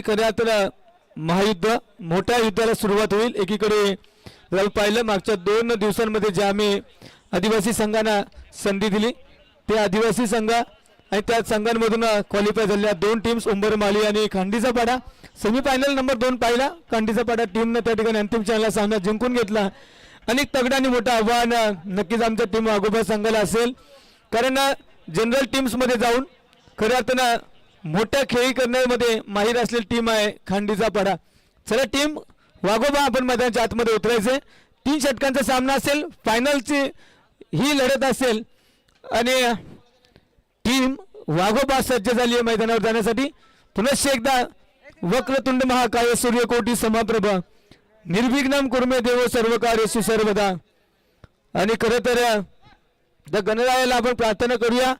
खऱ्या तर महायुद्ध मोठ्या युद्धाला सुरुवात होईल। एकीकडे जर पाहिलं मागच्या 2 दिवसांमध्ये जे आम्ही आदिवासी संघांना संधी दिली ते आदिवासी संघ आणि त्या संघांमधून क्वालिफाय झालेल्या 2 टीम्स उंबरमाळी आणि खांडीचा पाडा सेमीफायनल नंबर 2 पाहिला। खांडीचा पाडा टीमने त्या ठिकाणी अंतिम चॅनलला सामना जिंकून घेतला। अनेक तगडा आणि मोठं आव्हान नक्कीच आमच्या टीम वाघोबा संघाला असेल, कारण जनरल टीम्समध्ये जाऊन खऱ्या अर्थानं मोठ्या खेळी करण्यामध्ये माहीर असलेली टीम आहे खांडीचा पाडा। चला टीम वाघोबा आपण मैदानाच्या आतमध्ये उतरायचे। 3 षटकांचा सामना असेल, फायनलची ही लढत असेल आणि टीम वाघोबा सज्ज झाली आहे मैदानावर जाण्यासाठी। पुनश्च एकदा वक्रतुंड महाकाय सूर्यकोटी समप्रभ निर्विघ्नम कुर्मे देव सर्व कार्येषु सर्वदा। आणि खरं तर गणरायाला आपण प्रार्थना करूया।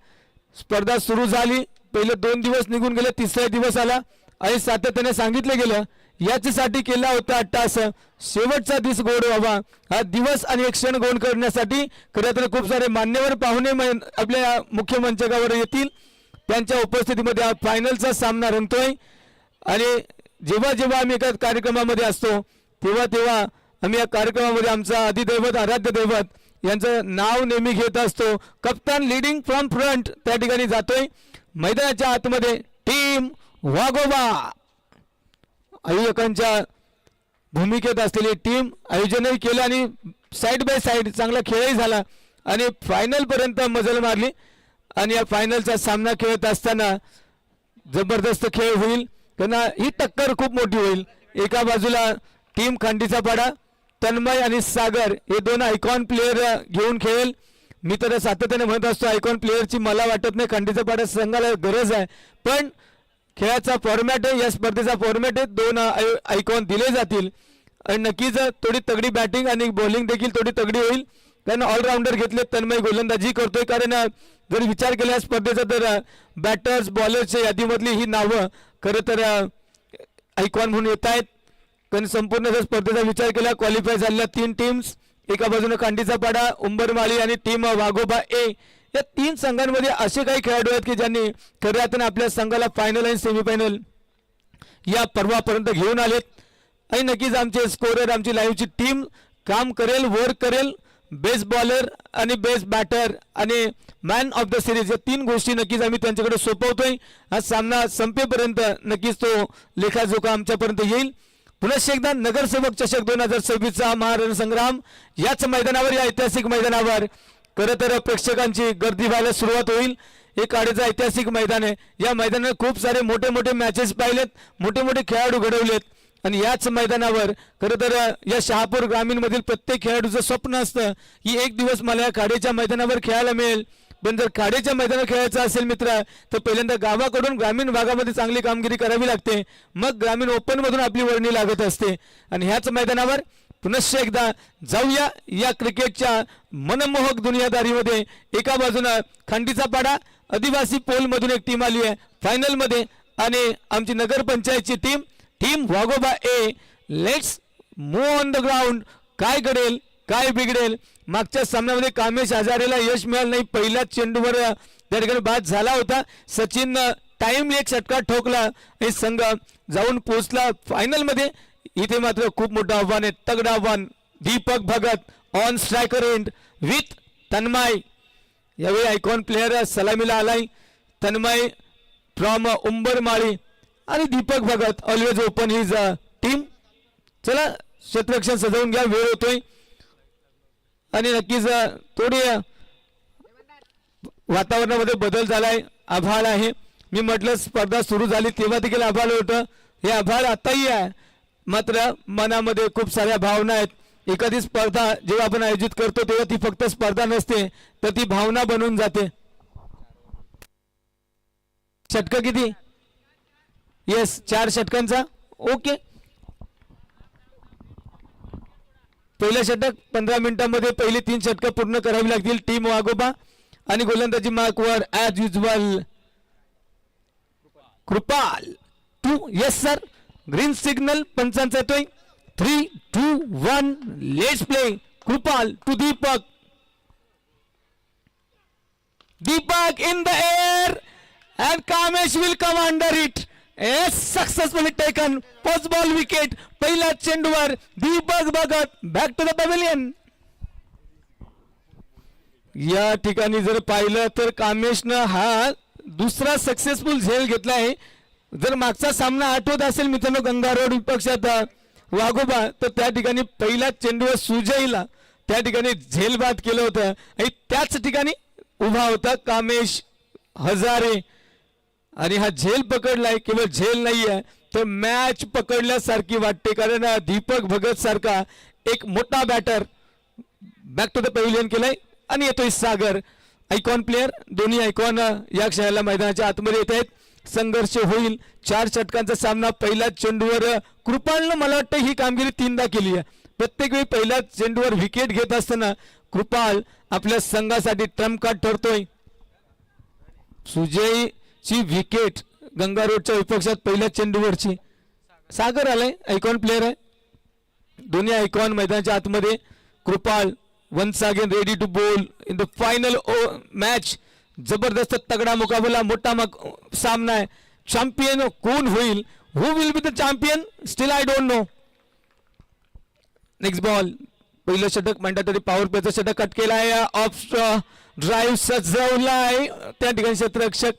स्पर्धा सुरू झाली, पहिले 2 दिवस निघून गेले, तिसरा दिवस आला आणि सातत्याने सांगितलं गेलं याच्यासाठी केला होता अट्टास शेवटचा दिवस गोड व्हावा। हा दिवस आणि एक क्षण गोड करण्यासाठी खरं तर खूप सारे मान्यवर पाहुणे आपल्या मुख्य मंचकावर येतील। त्यांच्या उपस्थितीमध्ये हा फायनलचा सामना रंगतोय आणि जेव्हा जेव्हा आम्ही एका कार्यक्रमामध्ये असतो तेव्हा तेव्हा आम्ही या कार्यक्रमामध्ये आमचा अधिदैवत आराध्य दैवत यांचं नाव नेहमी घेत असतो। कप्तान लीडिंग फ्रॉम फ्रंट त्या ठिकाणी जातोय। मैदानाच्या आतमध्ये टीम वाघोबा आयोजकांच्या भूमिकेत असलेली टीम आयोजनही केलं आणि साइड बाय साइड चांगला खेळही झाला आणि फायनल पर्यंत मजल मारली। आणि या फायनलचा सामना खेळत असताना जबरदस्त खेळ होईल, कारण ही टक्कर खूप मोठी होईल। एका बाजूला टीम खांडीचा पाडा तन्मय आणि सागर हे 2 आयकॉन प्लेयर घेऊन खेळेल। मी तर सातत्याने म्हणत असतो आयकॉन प्लेयरची मला वाटत नाही खांडीचा पाडा संघाला गरज आहे, पण खेळाचा फॉर्मॅट आहे, या स्पर्धेचा फॉर्मॅट आहे, 2 आयकॉन दिले जातील आणि नक्कीच थोडी तगडी बॅटिंग आणि बॉलिंग देखील थोडी तगडी होईल, कारण ऑलराऊंडर घेतले। तन्मय गोलंदाजी करतोय, कारण जर विचार केला स्पर्धेचा तर बॅटर्स बॉलरच्या यादीमधली ही नावं खरं तर आयकॉन म्हणून येत आहेत। कारण संपूर्ण जर स्पर्धेचा विचार केला क्वालिफाय झालेल्या 3 टीम्स, एका बाजूने खांडीचा पाडा उंबरमाळी आणि टीम वाघोबा ए, या 3 संघांमध्ये असे काही खेळाडू आहेत की ज्यांनी खऱ्या अर्थाने आपल्या संघाला फायनल आणि सेमीफायनल या पर्वापर्यंत घेऊन आलेत। आणि नक्कीच आमचे स्कोरर आमची लाईव्हची टीम काम करेल, वर्क करेल। बेस्ट बॉलर आणि बेस्ट बॅटर आणि मॅन ऑफ द सिरीज या 3 गोष्टी नक्कीच आम्ही त्यांच्याकडे सोपवतोय। हा सामना संपेपर्यंत नक्कीच तो लेखाजोखा आमच्यापर्यंत येईल। पुनश्च एकदा नगरसेवक चषक 2026चा महारण संग्राम याच मैदानावर, या ऐतिहासिक मैदानावर खरं तर प्रेक्षकांची गर्दी व्हायला सुरुवात होईल। एक आडेचं ऐतिहासिक मैदान आहे, या मैदानात खूप सारे मोठे मोठे मॅचेस पाहिलेत, मोठे मोठे खेळाडू घडवलेत आणि याच मैदानावर खरं तर या शहापूर ग्रामीण मधील प्रत्येक खेळाडूचं स्वप्न असतं की एक दिवस मला या खाडीच्या मैदानावर खेळायला मिळेल। पण जर खाडीच्या मैदानावर खेळायचं असेल मित्र तर पहिल्यांदा गावाकडून ग्रामीण भागामध्ये चांगली कामगिरी करावी लागते, मग ग्रामीण ओपन मधून आपली वर्णी लागत असते। आणि ह्याच मैदानावर पुनश्च एकदा जाऊया या क्रिकेटच्या मनमोहक दुनियादारीमध्ये। एका बाजूला खांडीचा पाडा आदिवासी पोल मधून एक टीम आली आहे फायनल मध्ये आणि आमची नगरपंचायतची टीम टीम वाघोबा ए। Let's move on the ground. काय घडेल काय बिघडेल। मागच्या सामन्यामध्ये कामेश हजारेला यश मिळालं नाही, पहिल्याच चेंडूवर त्या ठिकाणी बाद झाला होता। सचिन टाइमली एक षटकार ठोकला आणि संघ जाऊन पोहोचला फायनल मध्ये। इथे मात्र खूप मोठं आव्हान आहे, तगडं आव्हान। Deepak Bhagat on striker end with Tanmay, यावेळी आयकॉन प्लेयर सलामीला आलाय। तन्मय फ्रॉम उंबरमाळी आणि Deepak Bhagat always open his team. चला क्षेत्ररक्षण सजवून घ्या, वेळ होतोय आणि नक्कीच थोडी वातावरणामध्ये बदल झालाय, आभाळ आहे। मी म्हटलं स्पर्धा सुरू झाली तेव्हा देखील आभाळ होतं, हे आभाळ आताही आहे, मात्र मनामध्ये खूप साऱ्या भावना आहेत। एखादी स्पर्धा जेव्हा आपण आयोजित करतो तेव्हा ती फक्त स्पर्धा नसते तर ती भावना बनून जाते। षटक किती? येस 4 षटकांचा, ओके। पहिलं षटक 15 मिनिटांमध्ये पहिली 3 षटकं पूर्ण करावी लागतील टीम वाघोबा आणि गोलंदाजी मार्कवर as usual Kripal 2। Yes sir, green signal पंचांचा येतोय। 3, 2, 1 let's play. Kripal to Deepak, Deepak in the air and Kamesh will come under it. Successfully taken first ball wicket. पहिल्या चेंडूवर Deepak Bhagat back to the pavilion. या ठिकाणी जर पाहिलं तर कामेशनं हा दुसरा सक्सेसफुल झेल घेतला आहे. जर मागचा सामना आठवत असेल मित्रांनो गंगारोड विपक्षात वाघोबा, तर त्या ठिकाणी पहिल्या चेंडूवर सुजयला त्या ठिकाणी झेल बाद केलं होतं आणि त्याच ठिकाणी उभा होता कामेश हजारे आणि हा झेल पकडलाय. केवळ झेल नाहीये तर मॅच पकडल्यासारखी वाटते, कारण दीपक भगत सारखा एक मोठा batter back to the pavilion केलाय. आणि येतोय सागर, आयकॉन प्लेअर. दोन्ही आयकॉन या क्षणाला मैदानाच्या आतमध्ये येत आहेत. संघर्ष होईल. 4 षटकांचा सामना. पहिल्या चेंडूवर कृपालनं मला वाटतं ही कामगिरी 3दा केली आहे. प्रत्येक वेळी पहिल्या चेंडूवर विकेट घेत असताना कृपाल आपल्या संघासाठी ट्रम्प कार्ड ठरतोय. सुजयची विकेट गंगारोडच्या विपक्षात पहिल्या चेंडूवरची. सागर आलाय, आयकॉन प्लेअर आहे. दोन्ही आयकॉन मैदानाच्या आतमध्ये. Krupal once again ready to bowl in the final match. जबरदस्त तगडा मुकाबला, मोठा सामना आहे. चॅम्पियन कोण होईल? Who will be the champion? Still I don't know. Next ball. पहिलं षटक मॅन्डेटरी पॉवर प्लेचं षटक कट केला आहे. ऑफ ड्राईव्ह सजवलाय त्या ठिकाणी क्षेत्ररक्षक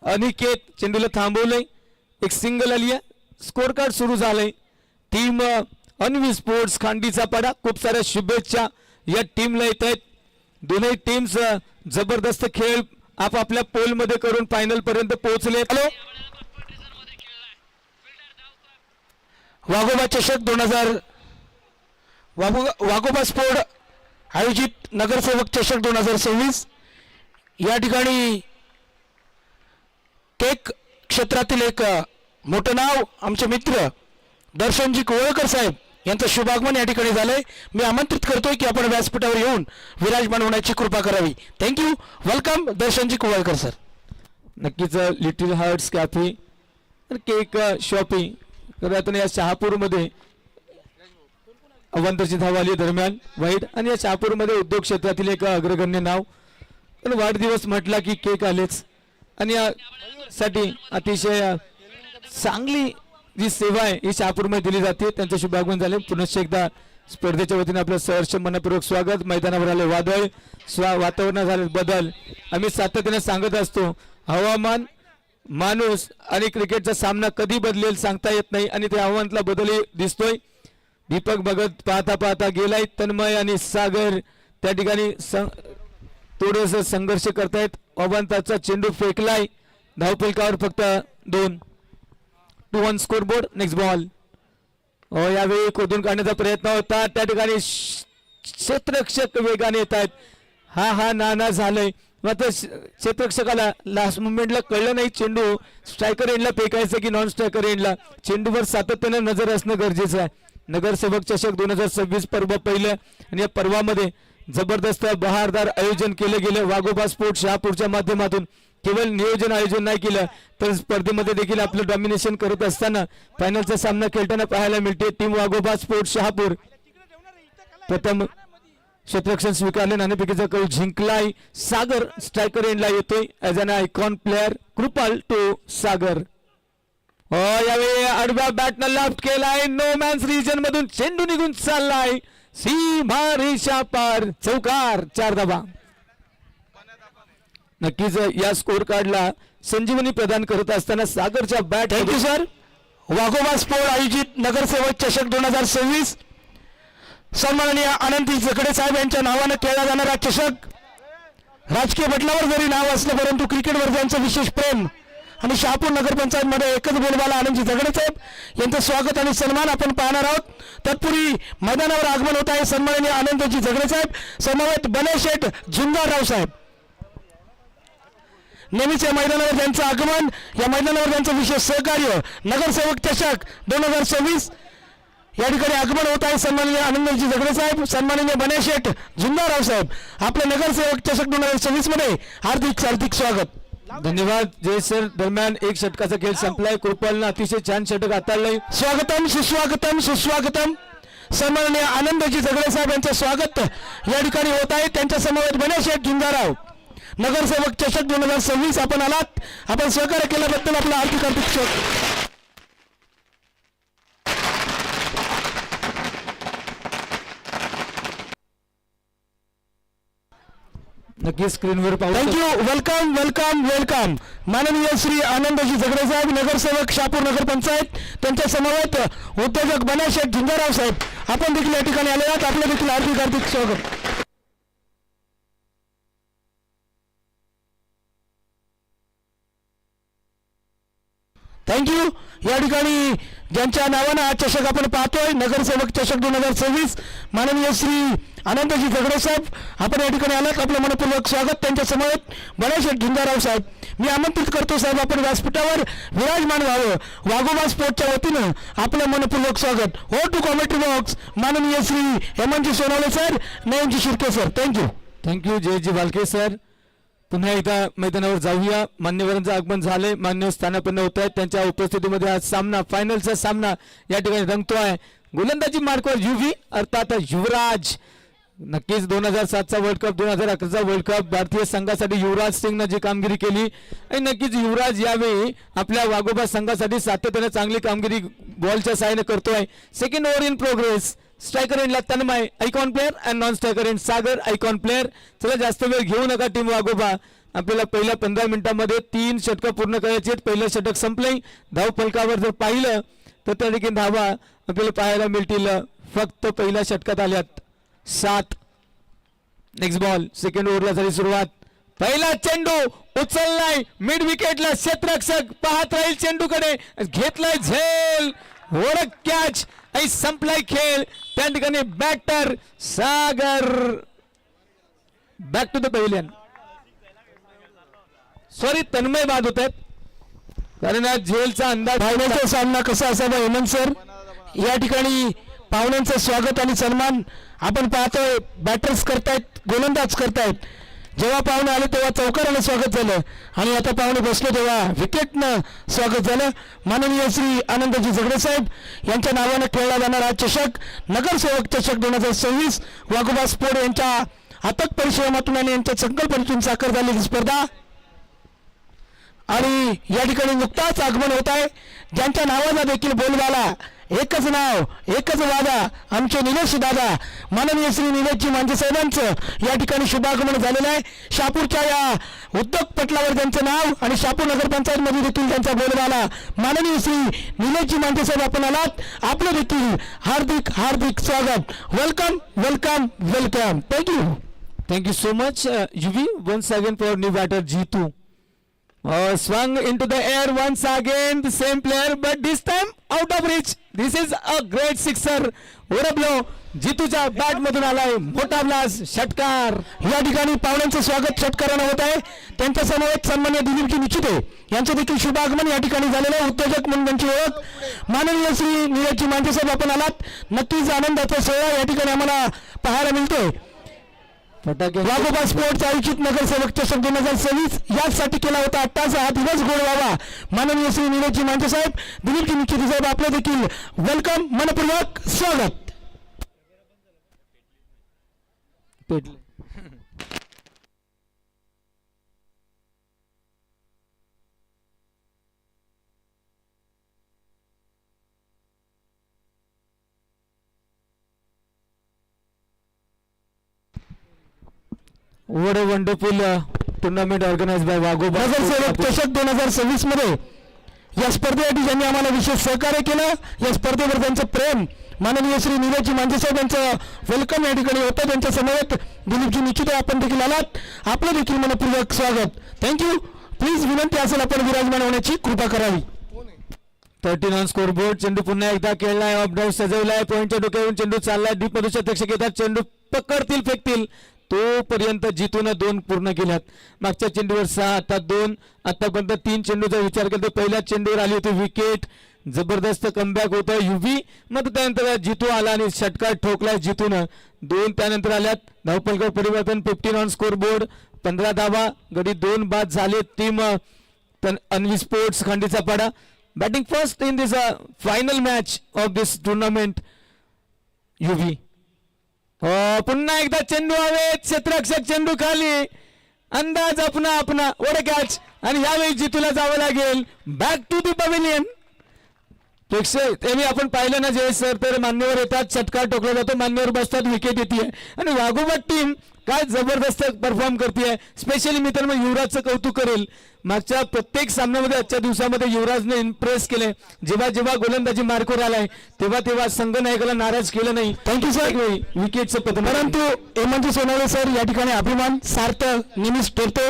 अनिकेत चेंडूला थांबवलंय. एक सिंगल आली आहे. स्कोर कार्ड सुरू झालंय. टीम अन्वी स्पोर्ट्स खांडीचा पाडा, खूप साऱ्या शुभेच्छा या टीमला येत आहेत. दोन्ही टीम्स जबरदस्त खेळ आपापल्या पोल मध्ये करून फायनल पर्यंत पोहोचले. वाघोबा चषक 2000 वाघोबा स्पोर्ट आयोजित नगरसेवक चषक 2026 या ठिकाणी केक क्षेत्रातील एक मोठं नाव आमचे मित्र दर्शनजी कोवळकर साहेब यांचं शुभागमन या ठिकाणी झालंय. मी आमंत्रित करतोय की आपण व्यासपीठावर येऊन विराजमान होण्याची कृपा करावी. थँक्यू. वेलकम दर्शनजी कोवळकर सर. नक्कीच little hearts cafe cake shopping करत या शहापूरमध्ये अवंतरची धावाली दरम्यान वाईट. आणि या शहापूरमध्ये उद्योग क्षेत्रातील एक अग्रगण्य नाव. पण वाढदिवस म्हटला की केक आलेच. आणि यासाठी अतिशय चांगली जी सेवा आहे ही शहापूरमध्ये दिली जाते. त्यांचं शुभागमन झाले. पुनश्च एकदा स्पर्धेच्या वतीने आपलं सहर्ष मनपूर्वक स्वागत. मैदानावर आले वादळ, वातावरणात झाले बदल. आम्ही सातत्याने सांगत असतो हवामान, माणूस आणि क्रिकेटचा सामना कधी बदलेल सांगता येत नाही. आणि त्या हवामानातला बदलही दिसतोय. दीपक भगत पाहता पाहता गेलाय. तन्मय आणि सागर त्या ठिकाणी थोडस संघर्ष करतायत. अवंताचा चेंडू फेकलाय. धावफलकावर फक्त 2. 2-1 स्कोरबोर्ड. Next ball. यावेळी खोदून काढण्याचा प्रयत्न होता. त्या ठिकाणी क्षेत्ररक्षक वेगाने येत आहेत. हा नाना झालंय. मात्र क्षेत्ररक्षकाला लास्ट मुवमेंटला कळलं नाही चेंडू स्ट्रायकर एंडला फेकायचं की नॉन स्ट्रायकर एंडला. चेंडूवर सातत्याने नजर असणं गरजेचं आहे. नगरसेवक चषक 2026 पर्व पहिलं. आणि या पर्वामध्ये जबरदस्त बहारदार आयोजन केलं गेलं. वाघोबा स्पोर्ट शहापूरच्या माध्यमातून केवळ नियोजन आयोजन नाही केलं तर स्पर्धेमध्ये देखील आपलं डॉमिनेशन करत असताना फायनलचा सामना खेळताना पाहायला मिळते. टीम वाघोबा स्पोर्ट शहापूर प्रथम क्षेत्ररक्षण स्वीकारले. नाणेफेकीचा कौल जिंकलाय. सागर स्ट्रायकर एंडला येतोय as an icon player. Kripal to Sagar. यावेळी आडव्या बॅटनं लाफ्ट केलाय. नो मॅन्स रिजन मधून चेंडू निघून चाललाय. सीमा रेषा पार. चौकार. 4 धावा. नक्कीच या स्कोर कार्डला संजीवनी प्रदान करत असताना सागरच्या bat. Thank you sir. Waghoba sport आयोजित नगरसेवक चषक 2026 सन्माननीय आनंदी जगडे साहेब यांच्या नावाने खेळला जाणारा चषक. राजकीय पटलावर जरी नाव असलं परंतु क्रिकेटवर त्यांचं विशेष प्रेम आणि शहापूर नगरपंचायत मध्ये एकच बोलबाला आनंदजी जगडे साहेब यांचं स्वागत आणि सन्मान आपण पाहणार आहोत. तत्पूर्वी मैदानावर आगमन होत आहे सन्माननीय आनंदजी जगडे साहेब, समवेत बनेशेठ झुंजारराव साहेब. नेहमीच्या मैदानावर त्यांचं आगमन, या मैदानावर त्यांचं विशेष सहकार्य. नगरसेवक चषक 2026 या ठिकाणी आगमन होत आहे सन्माननीय आनंदजी जगडे साहेब, सन्माननीय बनेशेठ झुंजारराव साहेब. आपल्या नगरसेवक चषक 2026 मध्ये हार्दिक स्वागत. धन्यवाद जय सर. दरम्यान एक षटकाचा खेळ संपलाय. कृपालनं अतिशय छान षटक हाताळलंय. स्वागतम सुस्वागतम सुस्वागतम. सन्माननीय आनंदजी जगडे साहेब यांचं स्वागत या ठिकाणी होत आहे. त्यांच्या समवेत बनेशेठ झुंजारराव. नगरसेवक चषक 2026 आपण आलात, आपण सहकार्य केल्याबद्दल आपला हार्दिक नक्की स्क्रीनवर पाहू थँक्यू. Welcome welcome welcome. माननीय श्री आनंदजी झगडे साहेब, नगरसेवक शहापूर नगरपंचायत, त्यांच्या समवेत उद्योजक बनाशेठ झिंगाराव साहेब, आपण देखील या ठिकाणी आले आहात. आपलं देखील हार्दिक स्वागत. थँक्यू. या ठिकाणी ज्यांच्या नावानं हा चषक आपण पाहतोय, नगरसेवक चषक 2026, माननीय श्री आनंदजी झगडे साहेब, आपण या ठिकाणी आलात, आपलं मनपूर्वक स्वागत. त्यांच्या समवेत बनाशेठ झिंगाराव साहेब, मी आमंत्रित करतो साहेब, आपण व्यासपीठावर विराजमान व्हावं. वाघोबा स्पोर्टच्या वतीनं आपलं मनपूर्वक स्वागत. हो टू कॉमेंट्री बॉक्स माननीय श्री हेमंतजी सोनवणे सर, नयनजी शिर्के सर. थँक्यू. थँक्यू जयजी बालके सर. पुन्हा एकदा मैदानावर जाऊया. मान्यवरांचं आगमन झालंय, मान्यवर स्थानापन्न होत आहेत. त्यांच्या उपस्थितीमध्ये हा सामना, फायनलचा सामना या ठिकाणी रंगतोय. गोलंदाजी मार्कवर युवी अर्थात युवराज. नक्कीच 2007चा वर्ल्ड कप, 2011चा वर्ल्ड कप भारतीय संघासाठी युवराज सिंगनं जी कामगिरी केली, आणि नक्कीच युवराज यावेळी आपल्या वाघोबा संघासाठी सातत्याने चांगली कामगिरी बॉलच्या सहाय्याने करतोय. Second over in progress. Striker एंडला Tanmay icon player and non striker end Sagar icon player. चला जास्त वेळ घेऊ नका टीम वाघोबा. आपल्याला पहिल्या 15 मिनिटांमध्ये 3 षटकं पूर्ण करायची आहेत. पहिलं षटक संपलंय. धाव फलकावर जर पाहिलं तर त्या ठिकाणी धावा आपल्याला पाहायला मिळतील. फक्त पहिल्या षटकात आल्यात 7. Next ball. सेकंड ओव्हरला झाली सुरुवात. पहिला चेंडू उचललाय मिड विकेटला. क्षेत्ररक्षक पाहत राहील चेंडूकडे, घेतलाय झेल, ओळख कॅच आणि संपलाय खेळ. त्या ठिकाणी batter Sagar back to the pavilion. Sorry, Tanmay बाद होत आहेत, कारण आज झेलचा अंदाज. फायनलचा सामना कसा असावा हेमंत सर? या ठिकाणी पाहुण्यांचं स्वागत आणि सन्मान आपण पाहतोय. बॅटर्स करतायत, गोलंदाज करतायत. जेव्हा पाहुणे आले तेव्हा चौकारानं स्वागत झालं, आणि आता पाहुणे बसले तेव्हा विकेटनं स्वागत झालं. माननीय श्री आनंदजी झगडे साहेब यांच्या नावानं खेळला जाणारा चषक, नगरसेवक चषक 2026, वाघोबा स्पोर्ट यांच्या अथक परिश्रमातून आणि यांच्या संकल्पनेतून साकार झालेली स्पर्धा, आणि या ठिकाणी नुकताच आगमन होत आहे. ज्यांच्या नावाचा देखील बोलबाला, एकच नाव एकच वादा, आमचे निलेश दादा, माननीय श्री निलेशजी मांजे साहेबांचं या ठिकाणी शुभागमन झालेलं आहे. शहापूरच्या या उद्योग पटलावर त्यांचं नाव, आणि शहापूर नगरपंचायत मध्ये देखील त्यांचा बोलबाला. माननीय श्री निलेशजी मांजे साहेब आपण आलात, आपलं देखील हार्दिक हार्दिक स्वागत. Welcome welcome welcome. Thank you. Thank you so much, Yuvi. Once again for new batter Jitu. Swung into the air once again, the same player, but this time out of reach. This is a great sixer. ओरबलो जितूच्या bat मधून आलाय मोठा blast, षटकार. या ठिकाणी पाहुण्यांचं स्वागत षटकारानं होत आहे. त्यांच्या समवेत सन्मान्य दिलीपजी निश्चिते यांचं देखील शुभागमन या ठिकाणी झालेलं आहे. उद्योजक म्हणून त्यांची ओळख माननीय श्री निलेशजी मांजे साहेब आपण आलात. नक्कीच आनंदाचा सोहळा या ठिकाणी आम्हाला पाहायला मिळतोय. फटाके. वाघोबा स्पोर्ट्स आयोजित नगरसेवक चषक 2026 यासाठी केला होता. आत्ताचा हा दिवस गोड व्हावा. माननीय श्री निलेशजी मांजे साहेब, दिलीपजी निश्चिते साहेब, आपलं देखील वेलकम, मनपूर्वक स्वागत. पेटले. What a wonderful tournament organized by वाघोबा. नगरसेवक चषक 2026 मध्ये या स्पर्धेसाठी ज्यांनी आम्हाला विशेष सहकार्य केलं, या स्पर्धेवर त्यांचं प्रेम, माननीय श्री निलेशजी मांजे साहेब यांचं वेलकम या ठिकाणी होतं. त्यांच्या समवेत दिलीपजी निश्चिते आपण देखील आलात, आपलं देखील मनपूर्वक स्वागत. थँक्यू. प्लीज विनंती असेल आपण विराजमान होण्याची कृपा करावी. 13 ऑन स्कोर बोर्ड. चेंडू पुन्हा एकदा खेळलाय, ऑफ ड्राईव्ह सजवलाय, पॉईंटच्या डोक्यावरून चेंडू चाललाय, डीप मधून शतरक्षक येतात, चेंडू पकडतील, फेकतील, तोपर्यंत जितून 2 पूर्ण केल्यात. मागच्या चेंडूवर 6, आता 2, आतापर्यंत 3 चेंडूचा विचार केला तर पहिल्या चेंडूवर आली होती विकेट. जबरदस्त कमबॅक होतं युवी. मग त्यानंतर जितू आला आणि षटकार ठोकलाय जितून 2. त्यानंतर आल्यात धावफलकावर परिवर्तन. 15 ऑन स्कोर बोर्ड, 15 धावा, गडी 2 बाद झाले. टीम अन्वी स्पोर्ट्स खंडीचा पाडा batting first in this final match of this tournament. Yuvi पुन्हा एकदा चेंडू हवेत, क्षेत्ररक्षक चेंडू खाली, अंदाज अपना अपना वड कॅच आणि यावेळी जितूला जावं लागेल बॅक टू दी पवेलियन. प्रेक्षक त्यांनी आपण पाहिलं ना जयेश सर तर मान्यवर येतात षटकार टोकला जातो मान्यवर बसतात विकेट येते आणि वाघोबा टीम काय जबरदस्त परफॉर्म करते. स्पेशली मी तर मग युवराजचं कौतुक करेल. मागच्या प्रत्येक सामन्यामध्ये आजच्या दिवसामध्ये युवराजने इम्प्रेस केले. जेव्हा जेव्हा गोलंदाजी मार्कवर आलाय तेव्हा तेव्हा संघनायकाला नाराज केलं नाही. Thank you sir. विकेटचं पतन परंतु हेमंत सोनवणे सर या ठिकाणी अभिमान सार्थक नेहमीच ठरतो.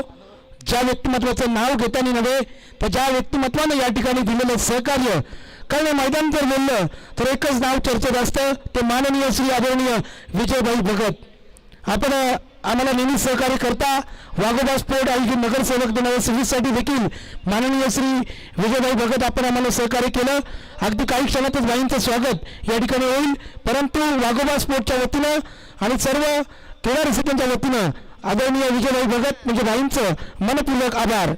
ज्या व्यक्तिमत्वाचं नाव घेताना नव्हे तर ज्या व्यक्तिमत्वानं या ठिकाणी दिलेलं सहकार्य. कारण मैदान जर बोललं तर एकच नाव चर्चेत असतं ते माननीय श्री आदरणीय विजयभाई भगत. आपण आम्हाला नेहमी सहकार्य करता. वाघोबा स्पोर्ट आयोजित नगरसेवक 2026 साठी देखील माननीय श्री विजयभाई भगत आपण आम्हाला सहकार्य केलं. अगदी काही क्षणातच भाईंचं स्वागत या ठिकाणी होईल. परंतु वाघोबा स्पोर्टच्या वतीनं आणि सर्व क्रीडा रसिकांच्या वतीनं आदरणीय विजयभाई भगत म्हणजे भाईंचं मनपूर्वक आभार.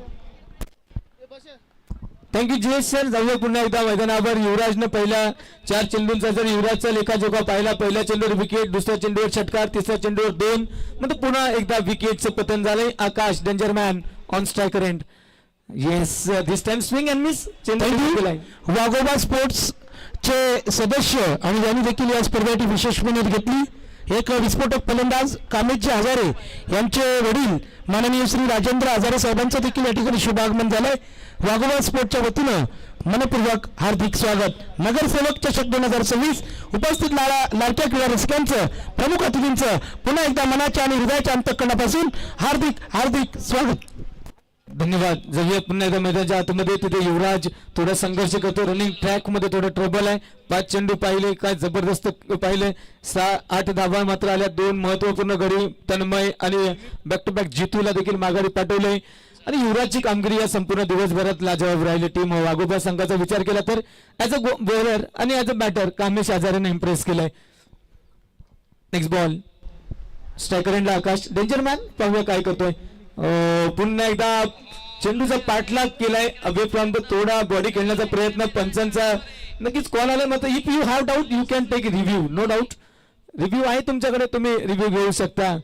Thank you Jayesh sir. जाऊया पुन्हा एकदा मैदानावर. युवराजनं पहिल्या 4 चेंडूंचा जर युवराजचा लेखाजोखा पाहिला पहिल्या चेंडूवर विकेट दुसऱ्या चेंडूवर षटकार तिसऱ्या चेंडूवर 2 म्हणजे पुन्हा एकदा विकेटचं पतन झालंय. Akash dangerman on striker end. Yes this time swing and miss. Waghoba sports चे सदस्य आणि यांनी देखील या स्पर्धेची विशेष मेहनत घेतली. एक विस्फोटक फलंदाज कामेशजी हजारे यांचे वडील माननीय श्री राजेंद्र हजारे साहेबांचं देखील या ठिकाणी शुभागमन झालंय. वाघोबा स्पोर्टच्या वतीनं मनपूर्वक हार्दिक स्वागत. नगरसेवक चषक 2026 उपस्थित लाडक्या क्रीडा रसिकांचं प्रमुख अतिथींचं पुन्हा एकदा मनाच्या आणि हृदयाच्या अंतःकरणापासून हार्दिक हार्दिक स्वागत. धन्यवाद. जाऊया पुन्हा एकदा मैदानाच्या आतमध्ये. तिथे युवराज थोडा संघर्ष करतो. रनिंग ट्रॅक मध्ये थोडं ट्रबल आहे. 5 चेंडू पाहिले काय जबरदस्त पाहिले. 6-8 धावा मात्र आल्या. 2 महत्वपूर्ण गडी तन्मय आणि बॅक टू बॅक जितूला देखील माघारी पाठवले. आणि युवराजची कामगिरी या संपूर्ण दिवसभरात लाजवाब राहिली. टीम वाघोबा संघाचा विचार केला तर ॲज अ बॉलर आणि ॲज अ बॅटर कामेश हजारेने इम्प्रेस केलाय. नेक्स्ट बॉल स्ट्रायकर एंडला आकाश डेंजरमॅन. पाहूया काय करतोय. पुन्हा एकदा चेंडूचा पाठलाग केलाय अवे फ्रॉम द. थोडा बॉडी खेळण्याचा प्रयत्न पंचांचा नक्कीच कॉल आलाय. मात्र if you have doubt you can take review. No doubt review आहे तुमच्याकडे तुम्ही रिव्ह्यू घेऊ शकता.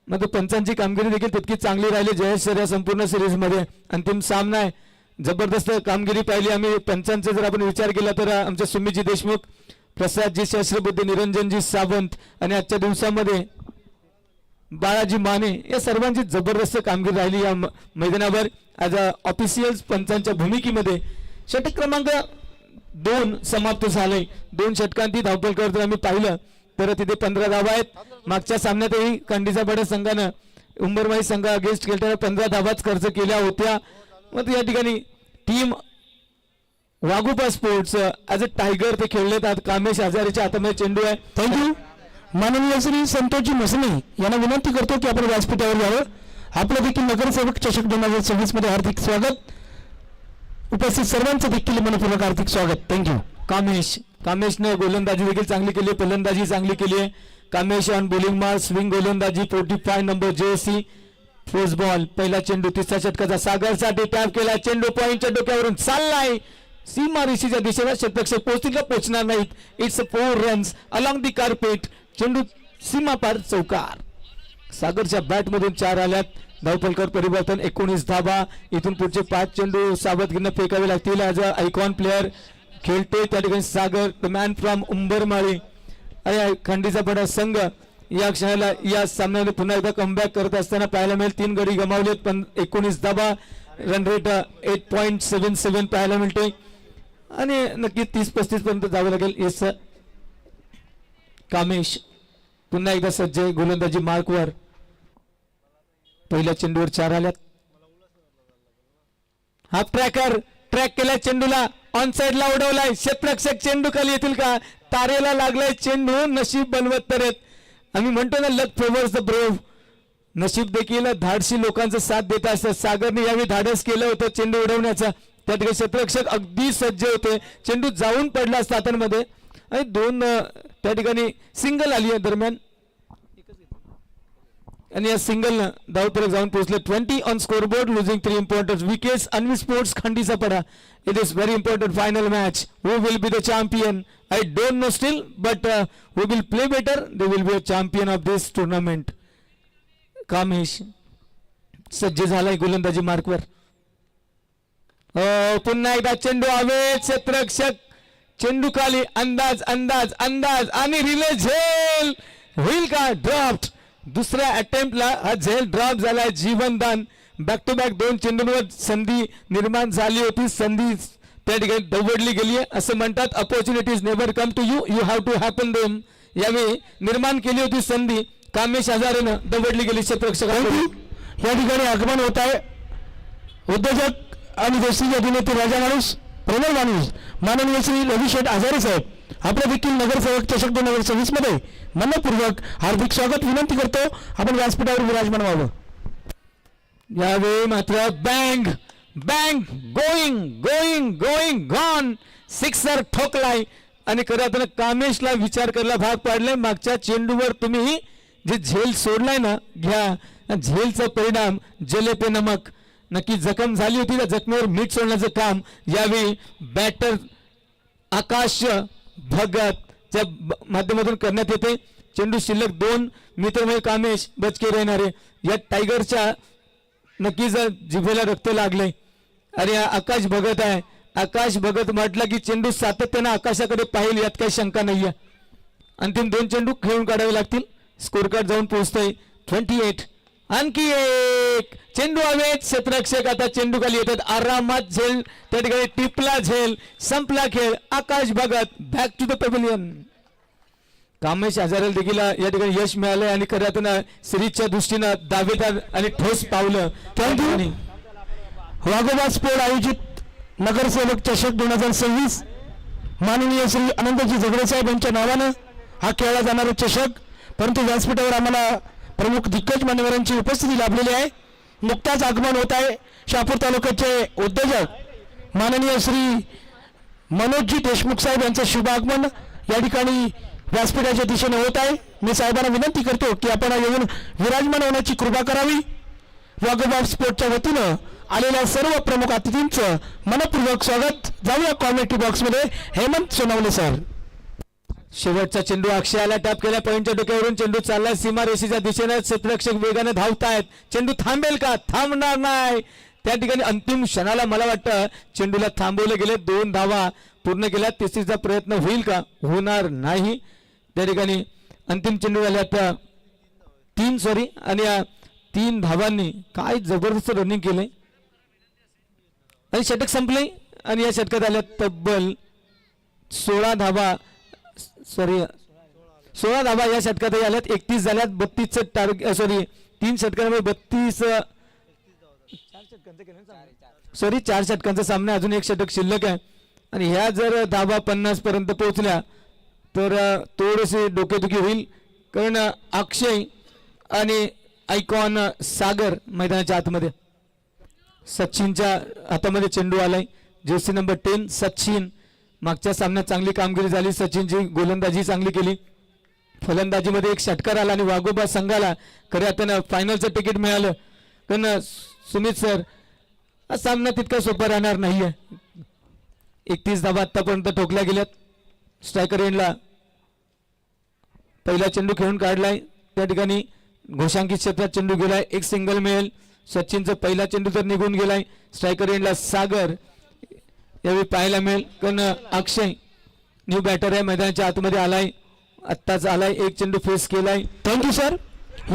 मग पंचांची कामगिरी देखील तितकी चांगली राहिली जयेश सर या संपूर्ण सिरीज मध्ये. अंतिम सामना आहे. जबरदस्त कामगिरी पाहिली आम्ही पंचांचा जर आपण विचार केला तर आमचे सुमितजी देशमुख प्रसादजी शास्त्रबुद्धी निरंजनजी सावंत आणि आजच्या दिवसामध्ये बाळाजी माने या सर्वांची जबरदस्त कामगिरी राहिली या मैदानावर. ॲज अ ऑफिशियल पंचांच्या भूमिकेमध्ये षटक क्रमांक 2 समाप्त झाले. 2 षटकांती धावपल करत आम्ही पाहिलं तर तिथे 15 धावा आहेत. मागच्या सामन्यातही खंडीचा बडा संघानं उंबरमाई संघ अगेन्स्ट खेळताना 15 धावाच खर्च केल्या होत्या. मग या ठिकाणी team Waghoba sports as a tiger ते खेळलेत. आज कामेश हजारेच्या हातामध्ये चेंडू आहे. थँक्यू. माननीय श्री संतोषजी मसने यांना विनंती करतो की आपण व्यासपीठावर यावं. आपलं देखील नगरसेवक चषक 2026 मध्ये हार्दिक स्वागत. उपस्थित सर्वांचं देखील मनपूर्वक हार्दिक स्वागत. थँक्यू. कामेशने गोलंदाजी देखील चांगली केली. फलंदाजी चांगली केली आहे. Kamesh on bowling mark swing गोलंदाजी 45 नंबर जेसी. फोर्स बॉल पहिला चेंडू तिसऱ्या षटकाचा सागरसाठी टॅप केला. चेंडू पॉईंटच्या डोक्यावरून चाललाय सीमा रेषेच्या दिशेला. शतरक्षक पोहोचतील का पोहोचणार नाहीत. It's 4 runs along the carpet. चेंडू सीमा पार चौकार. सागरच्या बॅट मधून 4 आल्यात. धावपलकर परिवर्तन 19 धावा. इथून पुढचे 5 चेंडू सावधगिरीनं फेकावे लागतील. ॲज अ आयकॉन प्लेअर खेळते त्या ठिकाणी सागर द मॅन फ्रॉम उंबरमाळी. आणि खंडीचा बडा संघ या क्षणाला या सामन्यामध्ये पुन्हा एकदा कमबॅक करत असताना पाहायला मिळेल. 3 गडी गमावलेत पण 19 धावा. रन रेट 8.77 पाहायला मिळते आणि नक्की 30-35 पर्यंत जावं लागेल. Yes sir. कामेश पुन्हा एकदा सज्ज गोलंदाजी मार्कवर. पहिल्या चेंडूवर 4 आल्यात. हाफ ट्रॅकर ट्रॅक केला चेंडूला ऑन साइडला उडवलाय. क्षेत्ररक्षक चेंडू खाली येतील का. तारेला लागलाय चेंडू. नशीब बनवत तर आम्ही म्हणतो ना लक फेवर्स द ब्रेव्ह. नशीब देखील धाडसी लोकांचा साथ देत असतात. सागरने यावेळी धाडस केलं होतं चेंडू उडवण्याचा. त्या ठिकाणी क्षेत्ररक्षक अगदी सज्ज होते. चेंडू जाऊन पडला असता हातांमध्ये आणि 2 त्या ठिकाणी सिंगल आली आहे दरम्यान आणि या सिंगल धावपलक जाऊन पोहोचले. 20 on scoreboard losing 3 important wickets. Anvi sports खंडीचा पडा. It is very important final match. Who will be the champion I don't know still, but who will play better, they will be a champion of this tournament. Kamesh सज्ज झालाय गोलंदाजी मार्कवर. पुन्हा एकदा चेंडू हवेत, क्षेत्ररक्षक चेंडू खाली, अंदाज अंदाज अंदाज आणि रिले झेल होईल का? ड्रॉप. दुसऱ्या अटेम्प्टला हा झेल ड्रॉप झालाय. जीवनदान. बॅक टू बॅक 2 चेंडूंवर संधी निर्माण झाली होती. संधी त्या ठिकाणी दवडली गेली आहे असं म्हणतात. Opportunities never come to you, you have to happen them. यावेळी निर्माण केली होती संधी, कामेश हजारेनं दवडली गेली क्षेत्ररक्षकांनी. या ठिकाणी आगमन होत आहे उद्योजक आणि दोस्तीचे अभिनेते राजा माणूस, प्रेमळ माणूस, माननीय श्री रविशेठ आजारे साहेब. आपले देखील नगरसेवक चषक 2026 मध्ये मनपूर्वक हार्दिक स्वागत विनंती करतो. आपण व्यासपीठावर विराजमान व्हावं. यावेळी मात्र bang bang going going going gone sixer ठोकलाय आणि खरं तर कामेशला विचार करायला भाग पाडलाय. मागच्या चेंडूवर तुम्ही जे झेल सोडलाय ना, घ्या. झेलचा परिणाम जले पे नमक. नक्की जखम झाली होती, त्या जखमेवर मीठ सोडण्याचं काम यावेळी बॅटर आकाश भगतच्या माध्यमातून करण्यात येते. चेंडू शिल्लक 2 मित्रमय कामेश बचके राहणारे. या टायगरच्या नक्कीच जिभेला रक्त लागले. अरे आकाश भगत आहे. आकाश भगत म्हटलं की चेंडू सातत्यानं आकाशाकडे पाहिल, यात काही शंका नाहीये. अंतिम 2 चेंडू खेळून काढावे लागतील. स्कोर कार्ड जाऊन पोहोचतोय 28. आणखी एक चेंडू हवेत, क्षेत्ररक्षक आता चेंडू खाली येतात. आरामात झेल त्या ठिकाणी टिपला झेल, संपला खेळ. Akash Bhagat back to the pavilion. Kamesh हजारेला देखील या ठिकाणी यश मिळालंय आणि खऱ्या अर्थानं सिरीजच्या दृष्टीनं दावेदार आणि ठोस पावलं. त्यानंतर वाघोबा स्पोर्ट आयोजित नगरसेवक चषक 2026 माननीय श्री अनंतजी झगडे साहेब यांच्या नावानं हा खेळला जाणारा चषक. परंतु व्यासपीठावर आम्हाला प्रमुख दिग्गज मान्यवरांची उपस्थिती लाभलेली आहे. नुकताच आगमन होत आहे शहापूर तालुक्याचे उद्योजक माननीय श्री मनोजजी देशमुख साहेब यांचं शुभ आगमन या ठिकाणी व्यासपीठाच्या दिशेने होत आहे. मी साहेबांना विनंती करतो की आपण येऊन विराजमान होण्याची कृपा करावी. वाघोबा स्पोर्टच्या वतीनं आलेल्या सर्व प्रमुख अतिथींचं मनपूर्वक स्वागत. जाऊया कॉमेडी बॉक्समध्ये. हेमंत सोनवणे सर. शेवटचा चेंडू अक्षयाला टॅप केला. पॉईंटच्या डोक्यावरून चेंडू चाललाय सीमारेषेच्या दिशेने. क्षेत्ररक्षक वेगाने धावतायत. चेंडू थांबेल का? थांबणार नाही. त्या ठिकाणी अंतिम क्षणाला मला वाटतं चेंडूला थांबवले गेले. 2 धावा पूर्ण केल्या. तिसरीचा प्रयत्न होईल का? होणार नाही. त्या ठिकाणी अंतिम चेंडू झाले आता 3 आणि या 3 धावांनी काय जबरदस्त रनिंग केले आणि षटक संपले. आणि या षटकात आल्या तब्बल 16 धावा 16 धावा या षटकातही आल्यात. 31 झाल्यात. 32चं टार्गेट 3 षटकांमध्ये 4 षटकांचा सामना. अजून 1 षटक शिल्लक आहे आणि ह्या जर धावा 50 पर्यंत पोहोचल्या तर थोडीशी डोकेदुखी होईल. कारण अक्षय आणि आयकॉन सागर मैदानाच्या आतमध्ये. सचिनच्या हातामध्ये चेंडू आलाय. Jersey number 10 Sachin. मागच्या सामन्यात चांगली कामगिरी झाली. सचिनची गोलंदाजी चांगली केली. फलंदाजीमध्ये 1 षटकार आला आणि वाघोबा संघाला खऱ्या अर्थानं फायनलचं तिकीट मिळालं. कारण सुमित सर हा सामना तितका सोपा राहणार नाहीये. 31 धावा आतापर्यंत ठोकल्या गेल्यात. स्ट्रायकर एंडला पहिला चेंडू खेळून काढलाय. त्या ठिकाणी घोषांकित क्षेत्रात चेंडू गेलाय. 1 सिंगल मिळेल. सचिनचा पहिला चेंडू तर निघून गेलाय. स्ट्रायकर एंडला सागर यावेळी पाहायला मिळेल. कारण अक्षय न्यू बॅटर आहे, मैदानाच्या आतमध्ये आलाय. आत्ताच आलाय. 1 चेंडू फेस केलाय. Thank you sir.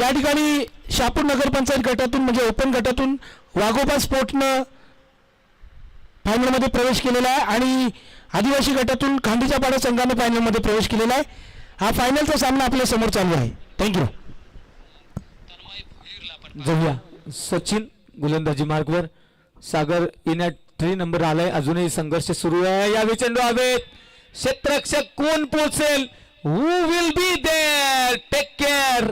या ठिकाणी शहापूर नगरपंचायत गटातून म्हणजे ओपन गटातून वाघोबा स्पोर्टनं फायनलमध्ये प्रवेश केलेला आहे आणि आदिवासी गटातून खांडीच्या पाडा संघाने फायनलमध्ये प्रवेश केलेला आहे. हा फायनलचा सामना आपल्या समोर चालू आहे. थँक्यू. जाऊया सचिन गोलंदाजी मार्कवर. सागर इन ॲट 3 नंबर आलाय. अजूनही संघर्ष सुरू आहे. यावेळी चेंडू हवेत. क्षेत्ररक्षक कोण पोहोचेल? Who will be there? Take care.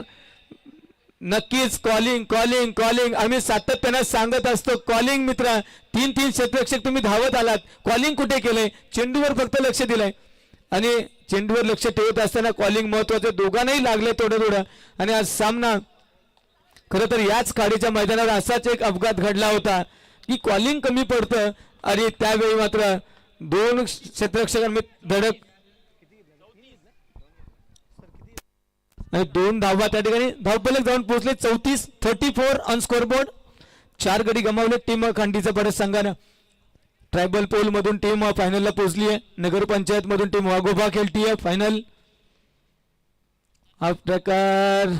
नक्कीच कॉलिंग कॉलिंग कॉलिंग. आम्ही सातत्यानं सांगत असतो कॉलिंग मित्र. 3 क्षेत्ररक्षक तुम्ही धावत आलात. कॉलिंग कुठे केलंय? चेंडूवर फक्त लक्ष दिलंय आणि चेंडूवर लक्ष ठेवत असताना कॉलिंग महत्वाचं. दोघांनाही लागले थोडं. आणि आज सामना खरं तर याच खाडीच्या मैदानावर असाच एक अपघात घडला होता की कॉलिंग कमी पडतं आणि त्यावेळी मात्र 2 क्षेत्ररक्षकांमध्ये धडक आणि 2 धावा त्या ठिकाणी धावफलक जाऊन पोहोचले. 34 ऑन स्कोरबोर्ड. 4 गडी गमावले टीम खांडीचा बडत संघानं. ट्रायबल पोल मधून टीम फायनलला पोहोचली आहे. नगरपंचायत मधून टीम वाघोबा खेळती आहे फायनल. हा प्रकार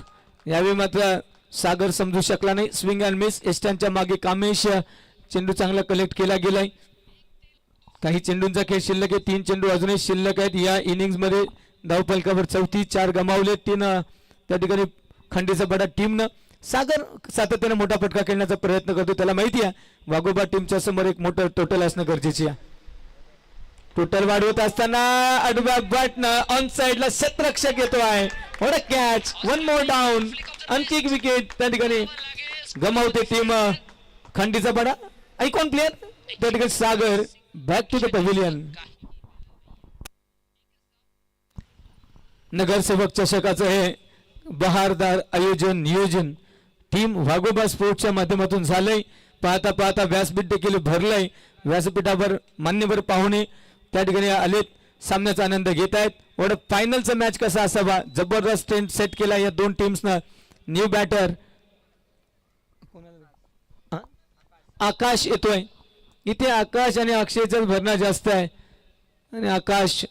यावेळी मात्र सागर समजू शकला नाही. Swing and miss. एस्टॅनच्या मागे कामेश. चेंडू चांगला कलेक्ट केला गेलाय. काही चेंडूंचा खेळ शिल्लक आहे. 3 चेंडू अजूनही शिल्लक आहेत या इनिंग्स मध्ये. धावफलकावर 34 गमावले 3 त्या ठिकाणी खंडीचा बडा टीमनं. सागर सातत्याने मोठा फटका खेळण्याचा प्रयत्न करतो. त्याला माहिती आहे वाघोबा टीमच्या समोर एक मोठं टोटल असणं गरजेचे आहे. टोटल वाढवत असताना आडव्या बॅटनं ऑन साइडला क्षेत्ररक्षक येतो आहे. What a catch. 1 more down. आणखी एक विकेट त्या ठिकाणी गमावते टीम खंडीचा बडा. आयकॉन प्लेअर त्या ठिकाणी Sagar. Back to the pavilion. नगरसेवक चषकाचं हे बहारदार आयोजन नियोजन टीम वाघोबा स्पोर्ट्सच्या माध्यमातून झालंय. पाहता पाहता व्यासपीठ देखील भरलंय. व्यासपीठावर मान्यवर पाहुणे त्या ठिकाणी आलेत. सामन्याचा आनंद घेत आहेत. वड फायनलचा मॅच कसा असावा. जबरदस्त ट्रेंड सेट केला या दोन टीम्सनं. न्यू बॅटर आकाश येतोय. इथे आकाश आणि अक्षयचा भरणा जास्त आहे आणि आकाश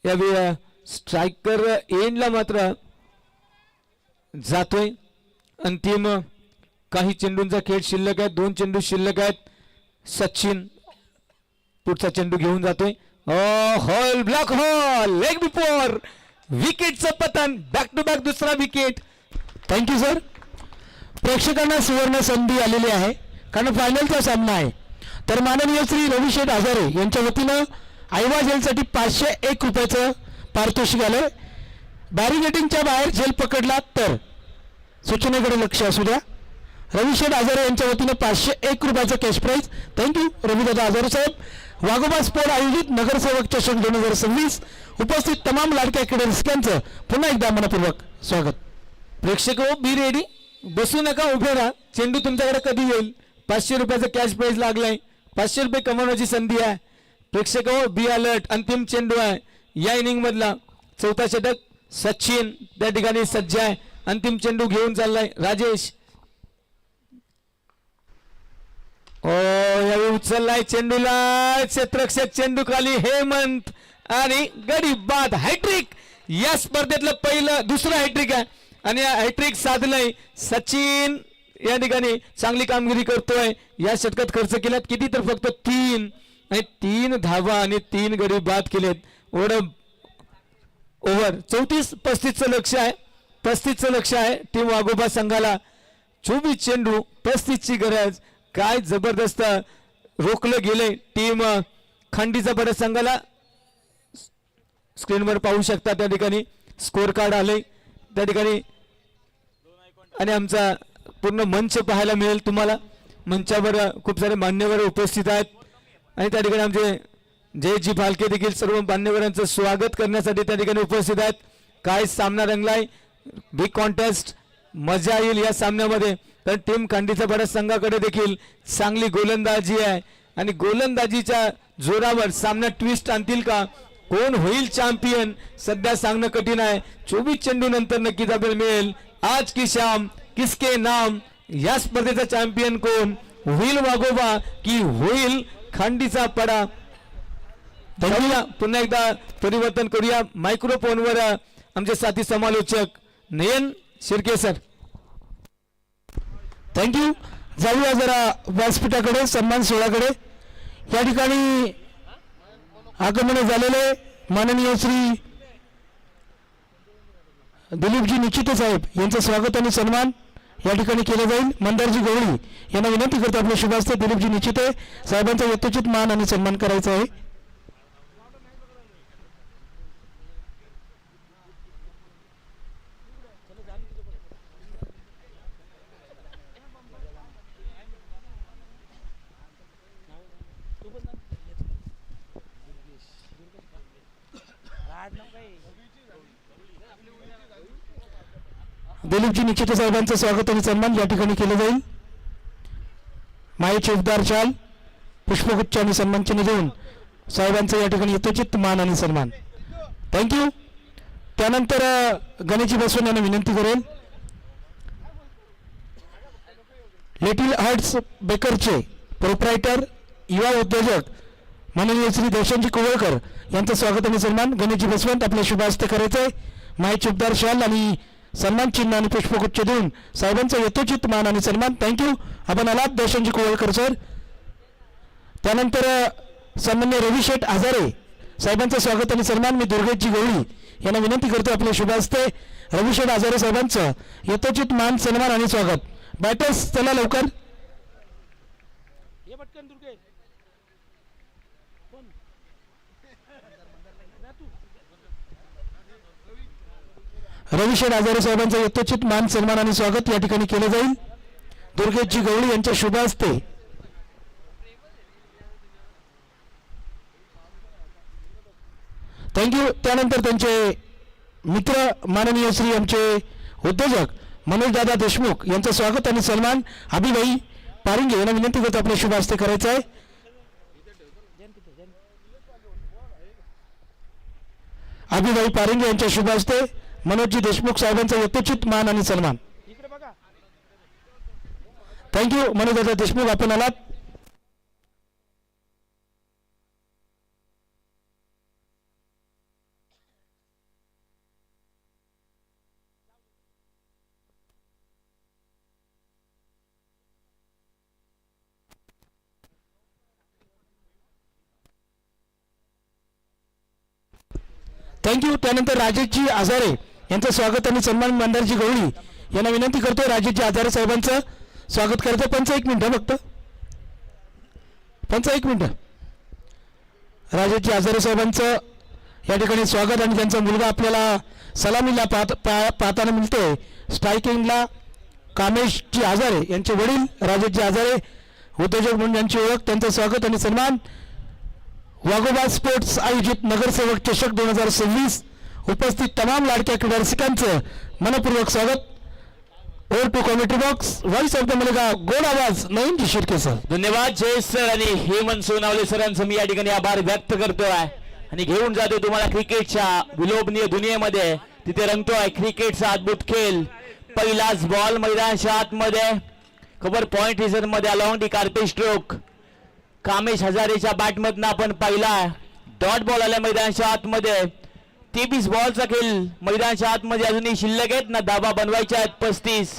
यावेळी स्ट्रायकर एंडला मात्र जातोय. अंतिम काही चेंडूंचा खेळ शिल्लक आहे. 2 चेंडू शिल्लक आहेत. सचिन पुढचा चेंडू घेऊन जातोय. Hall block hall leg before. विकेटचं पतन. बॅक टू बॅक दुसरा विकेट. Thank you sir. प्रेक्षकांना सुवर्ण संधी आलेली आहे कारण फायनलचा सामना आहे. तर माननीय श्री रविशेठ आजारे यांच्या वतीनं आयवा जेलसाठी 501 रुपयाचं पारितोषिक आलं. बॅरिगेटिंगच्या बाहेर जेल पकडला तर सूचनेकडे लक्ष असू द्या. रविशेठ आजारे यांच्या वतीनं 501 रुपयाचं कॅश प्राईज. थँक्यू रविदादा आजारे साहेब. वाघोबा स्पोर्ट आयोजित नगरसेवक चषक 2026 उपस्थित तमाम लाडक्या क्रीडरसिकांचं पुन्हा एकदा मनपूर्वक स्वागत. प्रेक्षक हो बी रेडी. बसू नका उभे राहा. चेंडू तुमच्याकडे कधी येईल. 500 रुपयाचं कॅश प्राईज लागलाय. 500 रुपये कमावण्याची संधी आहे. प्रेक्षक हो बी अलर्ट. अंतिम चेंडू आहे या इनिंग मधला. चौथा षटक. सचिन त्या ठिकाणी सज्ज आहे. अंतिम चेंडू घेऊन चाललाय राजेश. यावेळी उचललाय चेंडूला. क्षेत्ररक्षक चेंडू खाली. हेमंत आणि गडी बाद. हॅट्रिक या स्पर्धेतलं पहिलं दुसरं हॅट्रिक आहे आणि हॅट्रिक साधलंय सचिन. या ठिकाणी चांगली कामगिरी करतोय. या षटकात खर्च केल्यात किती तर फक्त 3 आणि 3 धावा आणि 3 गडी बाद केलेत. ओव्हर 34-35चं लक्ष आहे. 35चं लक्ष आहे टीम वाघोबा संघाला. 24 चेंडू 35ची गरज. काय जबरदस्त रोखलं गेले टीम खंडीचा बडत संघाला. स्क्रीनवर पाहू शकता त्या ठिकाणी स्कोर कार्ड आले त्या ठिकाणी आणि आमचा पूर्ण मंच पाहायला मिळेल तुम्हाला. मंचावर खूप सारे मान्यवर उपस्थित आहेत आणि त्या ठिकाणी आमचे जयजी भालके देखील सर्व मान्यवरांचं स्वागत करण्यासाठी त्या ठिकाणी उपस्थित आहेत. काय सामना रंगलाय. Big contest. मजा येईल या सामन्यामध्ये. तर टीम खंडीचा बडत संघाकडे देखील चांगली गोलंदाजी आहे आणि गोलंदाजीच्या जोरावर सामना ट्विस्ट आणतील का. कोण होईल चॅम्पियन सध्या सांगणं कठीण आहे. 24 चेंडू नंतर नक्कीच आपल्याला मिळेल. आज की शाम किसके नाम. या स्पर्धेचा चॅम्पियन कोण होईल. वाघोबा की होईल खंडीचा पडा. धन्यवाद. पुन्हा एकदा परिवर्तन करूया. मायक्रोफोनवर आमचे साथी समालोचक नयन शिर्के सर. थँक्यू. जाऊया जरा व्यासपीठाकडे सन्मान सोहळ्याकडे. या ठिकाणी आगमन झालेले माननीय श्री दिलीपजी निश्चिते साहेब यांचं स्वागत आणि सन्मान या ठिकाणी केलं जाईल. मंदारजी गवळी यांना विनंती करतो आपले शुभ हस्ते दिलीपजी निश्चिते साहेबांचा यथोचित मान आणि सन्मान करायचा आहे. दिलीपजी निश्चिते साहेबांचं स्वागत आणि सन्मान या ठिकाणी केलं जाईल. माई चौकदार शाल पुष्पगुच्छ आणि सन्मान चिन्ह देऊन साहेबांचं या ठिकाणी यथोचित मान आणि सन्मान. थँक्यू. त्यानंतर गणेशजी बसवून यांना विनंती करेल. लिटिल हार्ट्स बेकरचे प्रोप्रायटर युवा उद्योजक माननीय श्री दर्शनजी कुवळकर यांचं स्वागत आणि सन्मान गणेशजी बसवंत आपल्या शुभ हस्ते करायचंय. माहिती उपदार शाल आणि सन्मान चिन्ह आणि पुष्पगुच्छ देऊन साहेबांचा यथोचित मान आणि सन्मान. थँक्यू. आपण आलात दर्शनजी कुवळकर सर. त्यानंतर सन्मान्य रविशेठ आजारे साहेबांचं स्वागत आणि सन्मान. मी दुर्गेशजी गवळी यांना विनंती करतो आपल्या शुभ हस्ते रविशेठ आजारे साहेबांचं यथोचित मान सन्मान आणि स्वागत. बॅटर्स चला लवकर. रविशेठ आजारे साहेबांचं यथोचित मान सन्मान आणि स्वागत या ठिकाणी केलं जाईल दुर्गेशजी गवळी यांच्या शुभ हस्ते. थँक्यू. त्यानंतर त्यांचे मित्र माननीय श्री आमचे उद्योजक मनोजदादा देशमुख यांचं स्वागत आणि सन्मान अभिभाई पारिंगे यांना विनंती करतो आपल्या शुभ हस्ते करायचं आहे. अभिभाई पारिंगे यांच्या शुभ हस्ते मनोजजी देशमुख साहेबांचा यथोचित मान आणि सन्मान. थँक्यू मनोजदादा देशमुख आपण आलात. थँक्यू. त्यानंतर राजेशजी आजारे यांचं स्वागत आणि सन्मान मंदारजी गवळी यांना विनंती करतो राजेशजी आजारे साहेबांचं स्वागत करायचं. पंच एक मिनिट फक्त. पंच एक मिनिट. राजेशजी आजारे साहेबांचं या ठिकाणी स्वागत आणि त्यांचा मुलगा आपल्याला सलामीला पाहताना मिळतोय. स्ट्रायकिंगला कामेशजी आजारे यांचे वडील राजेशजी आजारे उद्योजक म्हणून यांची ओळख त्यांचं स्वागत आणि सन्मान. वाघोबा स्पोर्ट्स आयोजित नगरसेवक चषक 2026 उपस्थित तमाम लाडक्या क्रीडा रसिकांचं मनपूर्वक स्वागत. Over to commentary box voice of the मलिका गोड आवाज नयनजी शिर्के सर. धन्यवाद जयेश सर आणि हेमंत सोनावले सरांचं मी या ठिकाणी आभार व्यक्त करतोय आणि घेऊन जातो तुम्हाला क्रिकेटच्या विलोभनीय दुनियेमध्ये. तिथे रंगतोय क्रिकेटचा अद्भुत खेळ. पहिलाच बॉल मैदानाच्या आतमध्ये कव्हर पॉइंट रिझन मध्ये along the carpet stroke Kamesh हजारेच्या बॅटमधनं आपण पाहिला. डॉट बॉल आल्या मैदानाच्या आतमध्ये. 23 बॉलचा खेळ मैदानाच्या आतमध्ये अजूनही शिल्लक आहेत ना. धाबा बनवायच्या आहेत 35.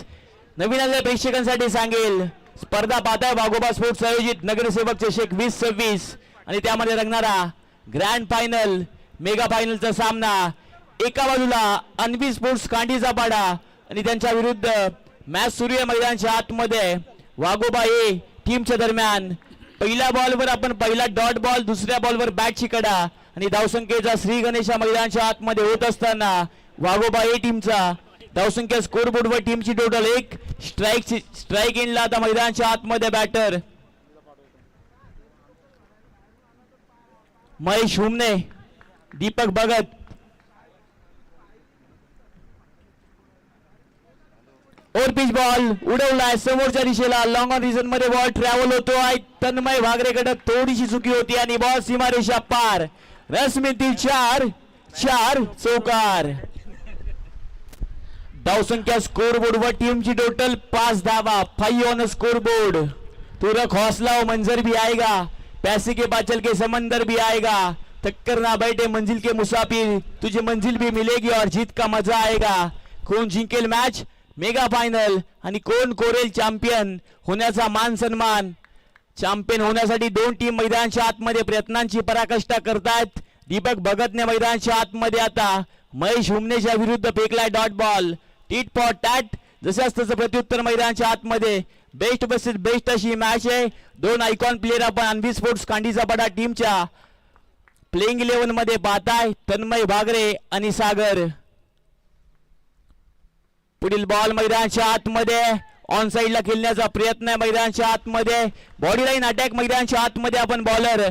नवीन आलेल्या प्रेक्षकांसाठी सांगेल स्पर्धा पाहताय वाघोबा स्पोर्ट्स आयोजित नगरसेवक चषक 2026 आणि त्यामध्ये रंगणारा ग्रँड फायनल मेगा फायनलचा सामना. एका बाजूला अन्वी स्पोर्ट्स कांडीचा पाडा आणि त्यांच्या विरुद्ध मॅच सुरू आहे मैदानाच्या आतमध्ये. वाघोबा ए टीमच्या दरम्यान पहिल्या बॉलवर आपण पहिला डॉट बॉल, दुसऱ्या बॉलवर बॅटची कडा आणि धावसंख्येचा श्री गणेशा मैदानाच्या आतमध्ये होत असताना वाघोबा ए टीमचा धावसंख्या स्कोर बोर्डवर टीमची टोटल 1. स्ट्राईक इनला आता मैदानाच्या आतमध्ये बॅटर महेश हुमने, दीपक भगत. और पिच बॉल उडवलाय समोरच्या दिशेला. लॉंग ऑन रिजन मध्ये बॉल ट्रॅव्हल होतोय. तन्मय भागरेकडे थोडीशी चुकी होती आणि बॉल सीमारेषा पार. रसमिती 4 चौकार. धावसंख्या स्कोर बोर्डवर टीमची टोटल 5 धावा. 5 ऑन स्कोर बोर्ड. तुरक हौसला मंजर भी आएगा, पैसे के बाद चल के समंदर भी आएगा. टक्कर ना बैठे मंजिल के मुसाफिर, तुझे मंजिल भी मिलेगी और जीत का मजा आएगा. कोण जिंकेल मॅच मेगा फायनल आणि कोण कोरेल चॅम्पियन होण्याचा मान सन्मान. चॅम्पियन होण्यासाठी 2 टीम मैदानाच्या आतमध्ये प्रयत्नांची पराकाष्ठा करतायत. दीपक भगतने मैदानाच्या आतमध्ये आता महेश हुमनेच्या विरुद्ध फेकलाय dot ball. Tit for tat जसं तसं प्रत्युत्तर मैदानाच्या आतमध्ये. बेस्ट वर्सेस बेस्ट अशी मॅच आहे. 2 आयकॉन प्लेयर आपण अन्वी स्पोर्ट्स कांडीचा पडा टीमच्या प्लेइंग 11 मध्ये पाहताय. तन्मय भागरे आणि सागर. पुढील बॉल मैदानाच्या आतमध्ये ऑन साइडला खेळण्याचा प्रयत्न आहे. मैदानाच्या आतमध्ये बॉडी लाईन अटॅक मैदानाच्या आतमध्ये आपण बॉलर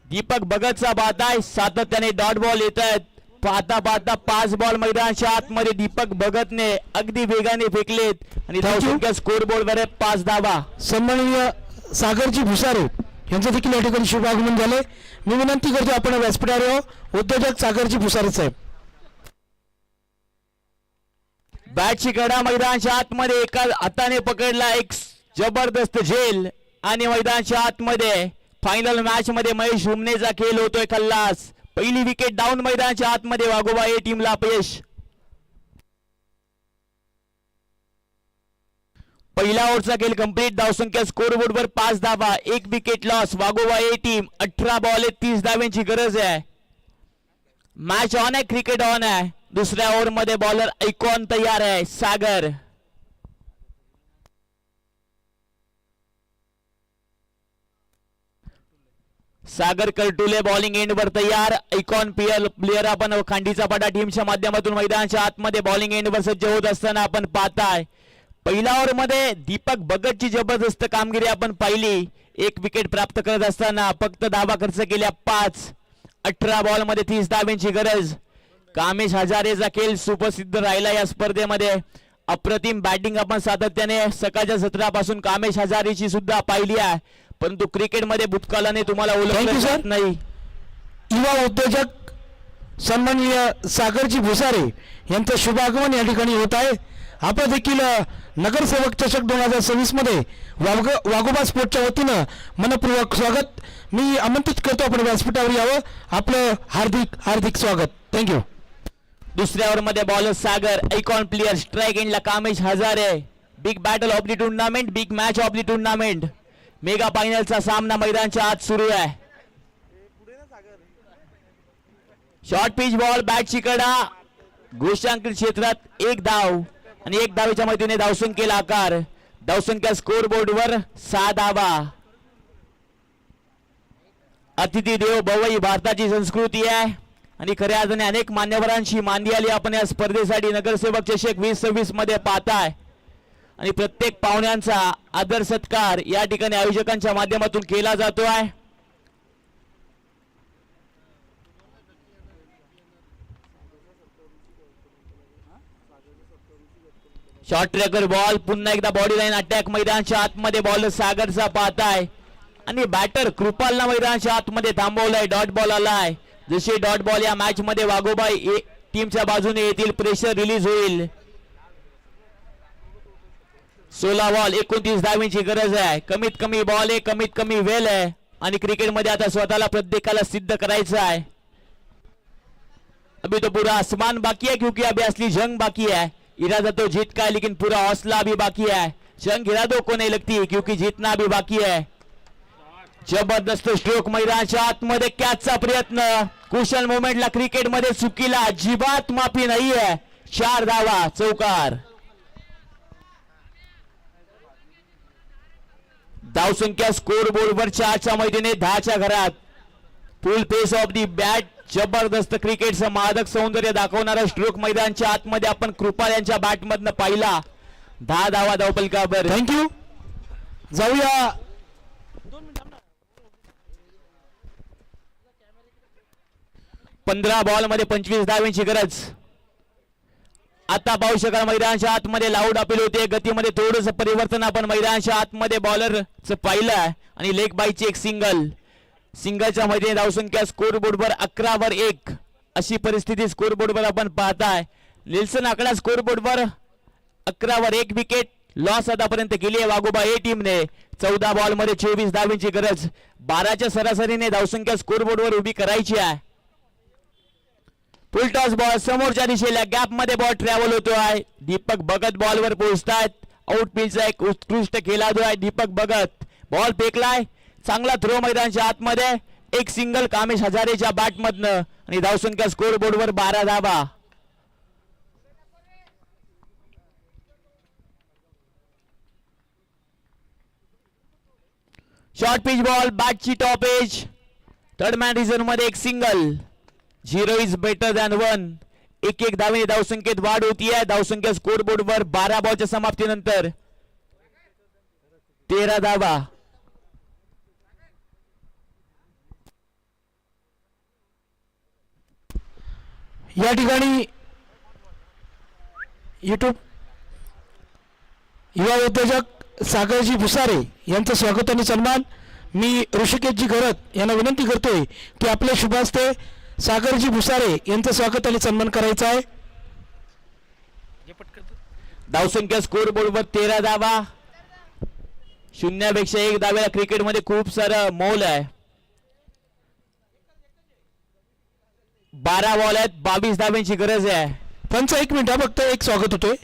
दीपक भगतचा पाहताय. सातत्याने डॉट बॉल येत आहेत. पाहता पाहता 5 बॉल मैदानाच्या आतमध्ये दीपक भगतने अगदी वेगाने फेकलेत आणि धावसंख्या स्कोर बोर्डवर 5 धावा. सन्माननीय सागरजी भुसारे यांचं देखील या ठिकाणी शुभ आगमन झाले. मी विनंती करतो आपण व्यासपीठावर उद्योजक सागरजी भुसारे साहेब. बॅटची कडा मैदानाच्या आतमध्ये एका हाताने पकडला. एक जबरदस्त झेल आणि मैदानाच्या आतमध्ये फायनल मॅच मध्ये महेश हुमनेचा खेळ होतोय खल्लास. पहिली विकेट डाऊन मैदानाच्या आतमध्ये वाघोबा ए टीमला अपयश. पहिला ओव्हरचा खेळ कंप्लीट. धावसंख्या स्कोरबोर्ड वर 5 धावा, 1 विकेट लॉस. वाघोबा ए टीम 18 बॉल 30 धाव्यांची गरज आहे. मॅच ऑन आहे, क्रिकेट ऑन आहे. दुसऱ्या ओव्हर मध्ये बॉलर ऐकॉन तयार आहे. सागर सागर कर्टुले बॉलिंग एंडवर तयार. ऐकॉन प्लेयर आपण खांडीचा पाटा टीमच्या माध्यमातून मैदानाच्या आतमध्ये बॉलिंग एंडवर सज्ज होत असताना आपण पाहताय. पहिल्या ओव्हर मध्ये दीपक भगतची जबरदस्त कामगिरी आपण पाहिली. 1 विकेट प्राप्त करत असताना फक्त धावा खर्च केल्या 5. 18 बॉल मध्ये 30 धाव्यांची गरज. कामेश हजारेचा खेळ सुप्रसिद्ध राहिला या स्पर्धेमध्ये. अप्रतिम बॅटिंग आपण सातत्याने सकाळच्या सत्रापासून कामेश हजारेची सुद्धा पाहिली आहे, परंतु क्रिकेटमध्ये भूतकाळाने तुम्हाला ओळखलं जात नाही. युवा उद्योजक सन्माननीय सागरजी भुसारे यांचं शुभागमन या ठिकाणी होत आहे. आपण देखील नगरसेवक चषक 2026 मध्ये वाघोबा स्पोर्टच्या वतीनं मनपूर्वक स्वागत. मी आमंत्रित करतो आपण व्यासपीठावर यावं. आपलं हार्दिक हार्दिक स्वागत. थँक्यू. दुसऱ्या ओव्हर मध्ये bowler Sagar. Icon player strike एंडला Kamesh Hazare. Big battle of the tournament, big match of the tournament. Mega फायनलचा सामना मैदानाच्या आत सुरू आहे. शॉर्ट पिच बॉल, बॅटची कडा, गोष्टांकित क्षेत्रात 1 धाव आणि 1 धावेच्या मदतीने धावसंख्येला आकार. धावसंख्या स्कोर बोर्डवर 6 धावा. अतिथी देव भव ही भारताची संस्कृती आहे आणि खऱ्या अर्थाने अनेक मान्यवरांची मानली आली आपण या स्पर्धेसाठी नगरसेवक चषक 2026 मध्ये पाहताय. आणि प्रत्येक पाहुण्यांचा आदर सत्कार या ठिकाणी आयोजकांच्या माध्यमातून केला जातो आहे. शॉर्ट ट्रॅकर बॉल, पुन्हा एकदा बॉडी लाईन अटॅक मैदानाच्या आतमध्ये बॉलर सागरचा पाहताय आणि बॅटर कृपालला मैदानाच्या आतमध्ये थांबवलाय. डॉट बॉल आलाय. जसे डॉट बॉल या मॅच मध्ये वाघोबा टीमच्या बाजूने येतील, प्रेशर रिलीज होईल. 16 बॉल 29 धावींची गरज आहे. कमीत कमी बॉल आहे, कमीत कमी वेळ आहे आणि क्रिकेटमध्ये आता स्वतःला प्रत्येकाला सिद्ध करायचं आहे. अभी तो पूरा आसमान बाकी है क्योंकि अभी असली जंग बाकी है. इरादा तो जीत का है लेकिन पूरा हौसला अभी बाकी है. जंग इरादों को नहीं लगती क्योंकि जीतना अभी बाकी है. जबरदस्त स्ट्रोक मैदानाच्या आतमध्ये. कॅचचा प्रयत्न. कुशल मोमेंटला क्रिकेटमध्ये चुकीला अजिबात माफी नाही आहे. 4 धावा, चौकार. धावसंख्या स्कोर बोर्डवर 4च्या मैदाने 10च्या घरात. Full pace off the bat. जबरदस्त क्रिकेटचं मादक सौंदर्य दाखवणारा स्ट्रोक मैदानाच्या आतमध्ये आपण कृपाल यांच्या बॅटमधनं पाहिला. 10 धावा धावपलकावर. थँक्यू. जाऊया 15 बॉल मध्ये 25 धावांची गरज. आता पाहू शकाल मैदानाच्या आतमध्ये लाऊड अपील होते. गतीमध्ये थोडंसं परिवर्तन आपण मैदानाच्या आतमध्ये बॉलरचं पाहिलं आणि लेग बायची एक सिंगलच्या मध्ये धावसंख्या स्कोर बोर्डवर 11 वर 1 अशी परिस्थिती स्कोर बोर्डवर आपण पाहताय. निल्सन आकडा स्कोर बोर्डवर 11 वर 1 विकेट लॉस आतापर्यंत केली आहे वाघोबा ए टीमने. 14 बॉल मध्ये 24 धावांची गरज. 12च्या सरासरीने धावसंख्या स्कोर बोर्डवर उभी करायची आहे. फुल टॉस बॉल समोरच्या दिशेला गॅप मध्ये बॉल ट्रॅव्हल होतो आहे. दीपक भगत बॉलवर पोहोचतायत. आउट पिचचा एक उत्कृष्ट खेळाडू आहे दीपक भगत. बॉल फेकलाय. चांगला थ्रो मैदानाच्या आतमध्ये. एक सिंगल कामेश हजारेच्या बॅटमधनं आणि धावसंख्या स्कोर बोर्डवर 12 धावा. शॉर्ट पिच बॉल, बॅटची top edge. Third man region मध्ये एक सिंगल. 0 is better than 1. 1 धावेने धावसंख्येत वाढ होती आहे. धावसंख्या स्कोर बोर्डवर 12 बॉलच्या समाप्तीनंतर 13 धावा. या ठिकाणी युट्यूब युवा उद्योजक सागरजी भुसारे यांचं स्वागत आणि सन्मान. मी ऋषिकेशजी घरत यांना विनंती करतोय की आपल्या शुभास्ते सागरजी भुसारे यांचं स्वागत आणि सन्मान करायचा आहे. धावसंख्या स्कोर बोर्डवर 13 धावा. शून्यापेक्षा एक धावेला क्रिकेटमध्ये खूप सारं मौल आहे. 12 बॉल आहेत, 22 धाव्यांची गरज आहे. पंच 1 मिनिट हा, फक्त एक स्वागत होतोय.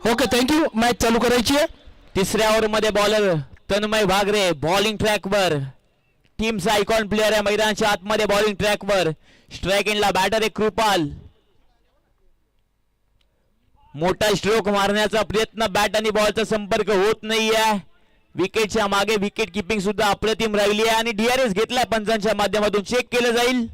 Okay thank you. मॅच चालू करायची आहे. तिसऱ्या ओव्हरमध्ये बॉलर तन्मय भागरे बॉलिंग ट्रॅकवर. टीमचा आयकॉन प्लेअर आहे मैदानाच्या आतमध्ये बॉलिंग ट्रॅकवर. स्ट्राइक एंडला बॅटर आहे कृपाल. मोठा स्ट्रोक मारण्याचा प्रयत्न, बॅट आणि बॉलचा संपर्क होत नाहीये. विकेटच्या मागे विकेट किपिंग सुद्धा अप्रतिम राहिली आहे आणि DRS घेतला पंचांच्या माध्यमातून. चेक केलं जाईल.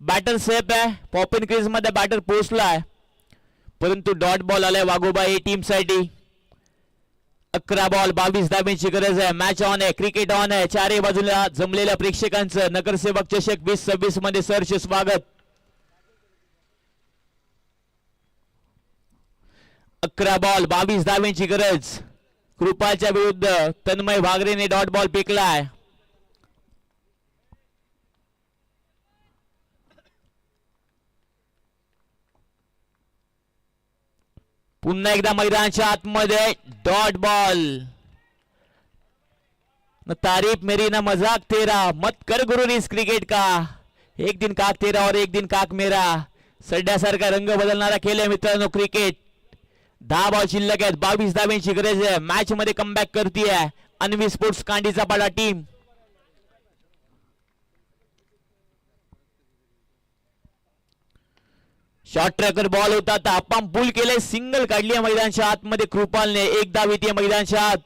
बॅटर सेफ आहे. पॉपिन क्रीज मध्ये बॅटर पोहोचलाय, परंतु डॉट बॉल आलाय वाघोबा ए टीम साठी. 11 बॉल 22 धाब्यांची गरज आहे. मॅच ऑन आहे, क्रिकेट ऑन आहे. चारही बाजूला जमलेल्या प्रेक्षकांचं नगरसेवक चषक 2026 मध्ये सहर्ष स्वागत. 11 बॉल 22 धाब्यांची गरज. कृपालच्या विरुद्ध तन्मय भागरेने डॉट बॉल फेकलाय. पुन्हा एकदा मैदानाच्या आतमध्ये डॉट बॉल. न तारीफ मेरी ना मजाक तेरा, मत कर गुरुर इस क्रिकेट का. एक दिन काक तेरा और एक दिन काक मेरा. सड्यासारखा रंग बदलणारा खेळ आहे मित्रांनो क्रिकेट. 10 बॉल शिल्लक आहेत, 22 धाब्यांची गरज आहे. मॅच मध्ये कमबॅक करतीये अन्वी स्पोर्ट्स कांडीचा पाडा टीम. शॉर्ट ट्रॅकर बॉल होता, तापाम पुल केले, सिंगल काढली आहे मैदानाच्या आतमध्ये कृपालने. एक धाव येते मैदानाच्या आत.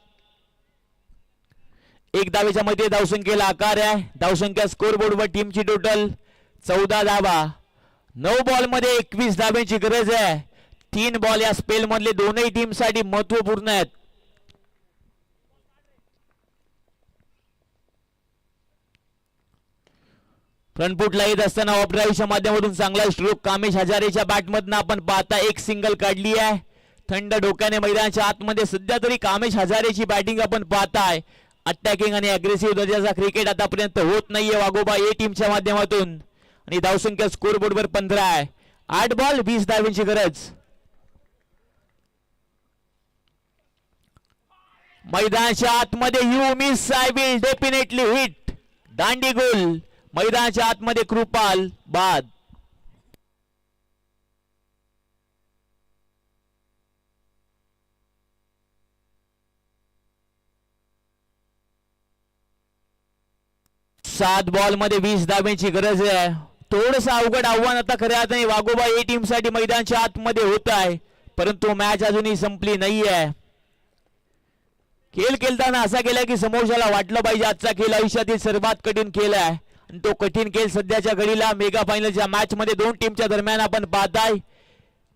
एक धावेच्या मध्ये धावसंख्येला आकार आहे. धावसंख्या स्कोर बोर्डवर टीमची टोटल 14 धावा. 9 बॉल मध्ये 21 धाब्यांची गरज आहे. 3 बॉल या स्पेल मधले दोनही टीम साठी महत्वपूर्ण आहेत. फ्रंटफुटला येत असताना ऑफ ड्राईव्हच्या माध्यमातून चांगला स्ट्रोक कामेश हजारेच्या बॅटमधनं आपण पाहता. एक सिंगल काढली आहे. थंड डोक्याने मैदानाच्या आतमध्ये सध्या तरी कामेश हजारेची बॅटिंग आपण पाहताय. अटॅकिंग आणि अग्रेसिव्ह दर्जाचा क्रिकेट आतापर्यंत होत नाहीये वाघोबा ए टीमच्या माध्यमातून. आणि धावसंख्या स्कोर बोर्डवर 15 आहे. 8 बॉल 20 धाव्यांची गरज. मैदानाच्या आतमध्ये you miss I will definitely hit. दांडी गोल. मैदानाच्या आतमध्ये कृपाल बाद. सात बॉल मध्ये 20 धाब्यांची गरज आहे. थोडस अवघड आव्हान आता खऱ्या अर्थाने वाघोबा ए टीम साठी मैदानाच्या आतमध्ये होत आहे, परंतु मॅच अजूनही संपली नाहीये. खेळ खेळताना असा केला की समोरच्याला वाटलं पाहिजे आजचा खेळ आयुष्यातील सर्वात कठीण खेळ आहे. आणि तो कठीण खेळ सध्याच्या घडीला मेगा फायनलच्या मॅच मध्ये दोन टीमच्या दरम्यान आपण पाहताय.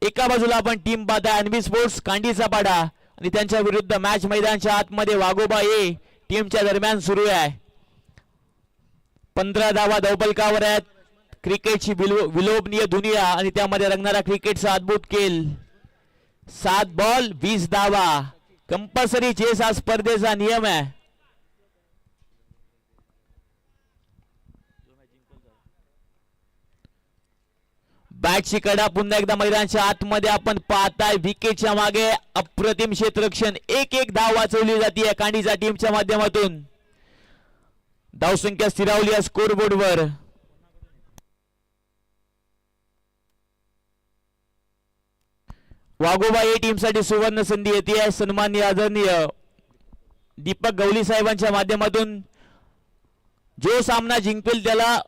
एका बाजूला आपण टीम पाहताय अन्वी स्पोर्ट्स कांडीचा पाडा आणि त्यांच्या विरुद्ध मॅच मैदानाच्या आतमध्ये वाघोबा ए टीमच्या दरम्यान सुरू आहे. 15 धावा धावफलकावर आहेत. क्रिकेटची विलोभनीय दुनिया आणि त्यामध्ये रंगणारा क्रिकेटचा अद्भुत खेळ. 7 बॉल 20 धावा. कंपल्सरी चेस हा स्पर्धेचा नियम आहे. बॅटची कडा पुन्हा एकदा मैदानाच्या आतमध्ये आपण पाहताय. विकेटच्या मागे अप्रतिम क्षेत्ररक्षण. एक धाव वाचवली जाते कांडीचा टीमच्या माध्यमातून. धावसंख्या स्थिरावली आहे स्कोर बोर्डवर. वाघोबा ए टीम साठी सुवर्ण संधी येते. सन्माननीय आदरणीय दीपक गवली साहेबांच्या माध्यमातून जो सामना जिंकेल त्याला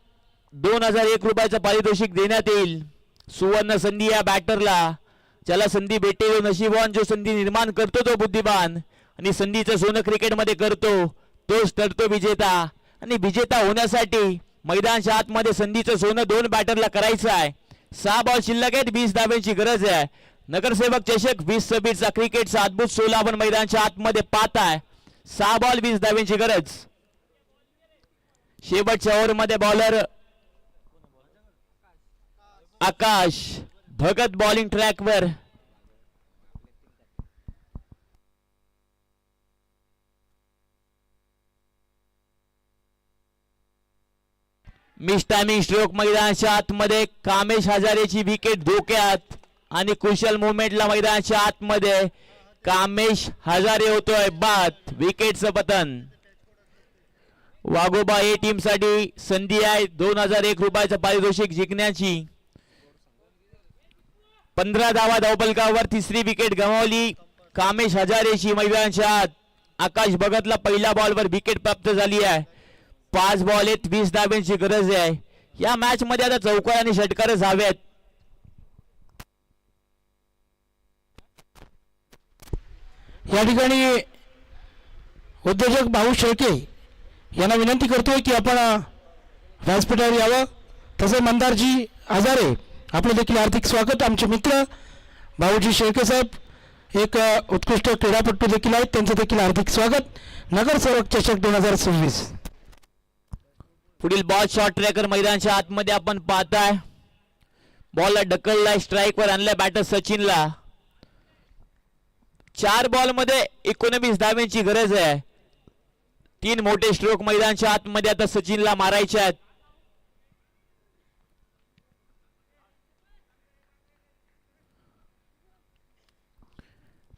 2001 रुपयाचं पारितोषिक देण्यात येईल. सुवर्ण संधी या बॅटरला, ज्याला संधी भेटेल नशीबवान, जो संधी निर्माण करतो तो बुद्धिमान. आणि संधीचं सोनं क्रिकेटमध्ये करतो तोच ठरतो विजेता. आणि विजेता होण्यासाठी मैदानाच्या आतमध्ये संधीचं सोनं 2 बॅटरला करायचं आहे. 6 बॉल शिल्लक आहेत, 20 धाब्यांची गरज आहे. नगरसेवक चषक 20-26 चा क्रिकेटचा अद्भुत सोला आपण मैदानाच्या आतमध्ये पाहताय. 6 बॉल 20 धाब्यांची गरज. शेवटच्या ओव्हरमध्ये बॉलर आकाश भगत बॉलिंग ट्रॅकवर. मिस टायमिंग स्ट्रोक मैदानाच्या आतमध्ये कामेश हजारेची विकेट धोक्यात आणि कुशल मुवमेंटला मैदानाच्या आतमध्ये कामेश हजारे होतोय बाद. विकेटचं पतन. वाघोबा ए टीम साठी संधी आहे 2001 रुपयाचं पारितोषिक जिंकण्याची. 15 धावा धावफलकावर तिसरी विकेट गमावली कामेश हजारेची मैदानाच्या आत. आकाश भगतला पहिल्या बॉलवर विकेट प्राप्त झाली आहे. 5 बॉल आहेत, 20 धाब्यांची गरज आहे. या मॅच मध्ये आता चौकार आणि षटकारच हवेत. या ठिकाणी उद्योजक भाऊ शेळके यांना विनंती करतोय की आपण व्यासपीठावर यावं. तसे मंदारजी हजारे आपलं देखील हार्दिक स्वागत. आमचे मित्र भाऊजी शेळके साहेब एक उत्कृष्ट क्रीडापटू देखील आहेत, त्यांचं देखील हार्दिक स्वागत. नगरसेवक चषक 2026. पुढील बॉल शॉर्ट ट्रॅकर मैदानाच्या आतमध्ये आपण पाहताय. बॉलला ढकललाय, स्ट्राईकवर आणलाय बॅटर सचिनला. 4 बॉल मध्ये 19 धाब्यांची गरज आहे. 3 मोठे स्ट्रोक मैदानाच्या आतमध्ये आता सचिनला मारायचे आहेत.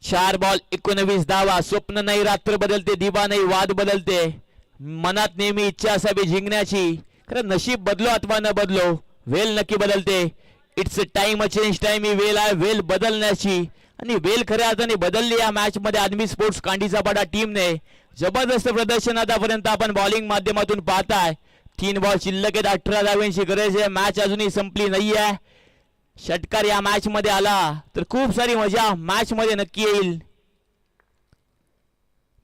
चार बॉल 19 धावा. स्वप्न नाही रात्र बदलते, दिवा नाही वाद बदलते. मनात नेहमी इच्छा असावी जिंकण्याची. खरं नशीब बदलो अथवा न बदलो वेल नक्की बदलते. It's a time a change time. ही वेल आहे वेल बदलण्याची आणि वेल खऱ्या अर्थाने बदलली. या मॅच मध्ये आदमी स्पोर्ट्स कांडीचा पाडा टीमने जबरदस्त प्रदर्शन आतापर्यंत आपण बॉलिंग माध्यमातून पाहताय. 3 बॉल शिल्लक आहेत, 18 धाव्यांची गरज आहे. मॅच अजूनही संपली नाहीये. षटकार या मॅच मध्ये आला तर खूप सारी मजा मॅच मध्ये नक्की येईल.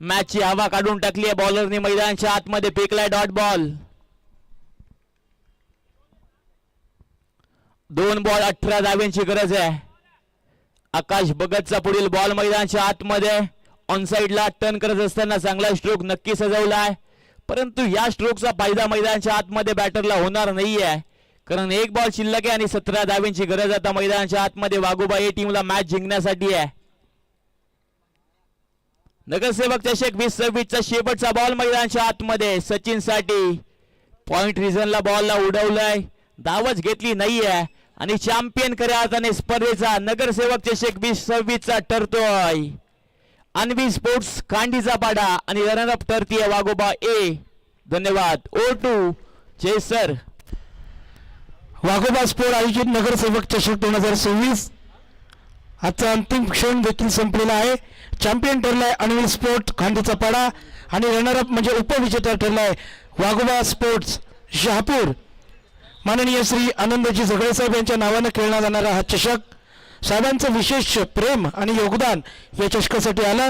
मॅचची हवा काढून टाकली आहे बॉलरने. मैदानाच्या आतमध्ये फेकलाय डॉट बॉल. 2 बॉल 18 धाव्यांची गरज आहे. आकाश भगतचा पुढील बॉल मैदानाच्या आतमध्ये ऑन साइडला टर्न करत असताना चांगला स्ट्रोक नक्की सजवलाय. परंतु या स्ट्रोकचा फायदा मैदानाच्या आतमध्ये बॅटरला होणार नाहीये, कारण 1 बॉल शिल्लक आहे आणि 17 धाव्यांची गरज आता मैदानाच्या आतमध्ये वाघोबा ए टीमला मॅच जिंकण्यासाठी आहे. नगरसेवक चषक 2026 चा शेवटचा बॉल मैदानाच्या आतमध्ये सचिन साठी. पॉइंट रिझनला बॉलला उडवलाय, धावच घेतली नाहीये आणि चॅम्पियन खऱ्या अर्थाने स्पर्धेचा नगरसेवक चषक 2026 चा ठरतोय अन्वी स्पोर्ट्स कांडीचा पाडा आणि रनरअप ठरतीये वाघोबा ए. धन्यवाद. O2 जय सर. वाघोबा स्पोर्ट आयोजित नगरसेवक चषक 2026 आजचा अंतिम क्षण देखील संपलेला आहे. चॅम्पियन ठरलाय अन्वी स्पोर्ट खांडीचा पाडा आणि रनरअप म्हणजे उपविजेता ठरलाय वाघोबा स्पोर्ट्स शहापूर. माननीय श्री आनंदजी झगडे साहेब यांच्या नावानं खेळला जाणारा हा चषक साहेबांचं विशेष प्रेम आणि योगदान या चषकासाठी आलं.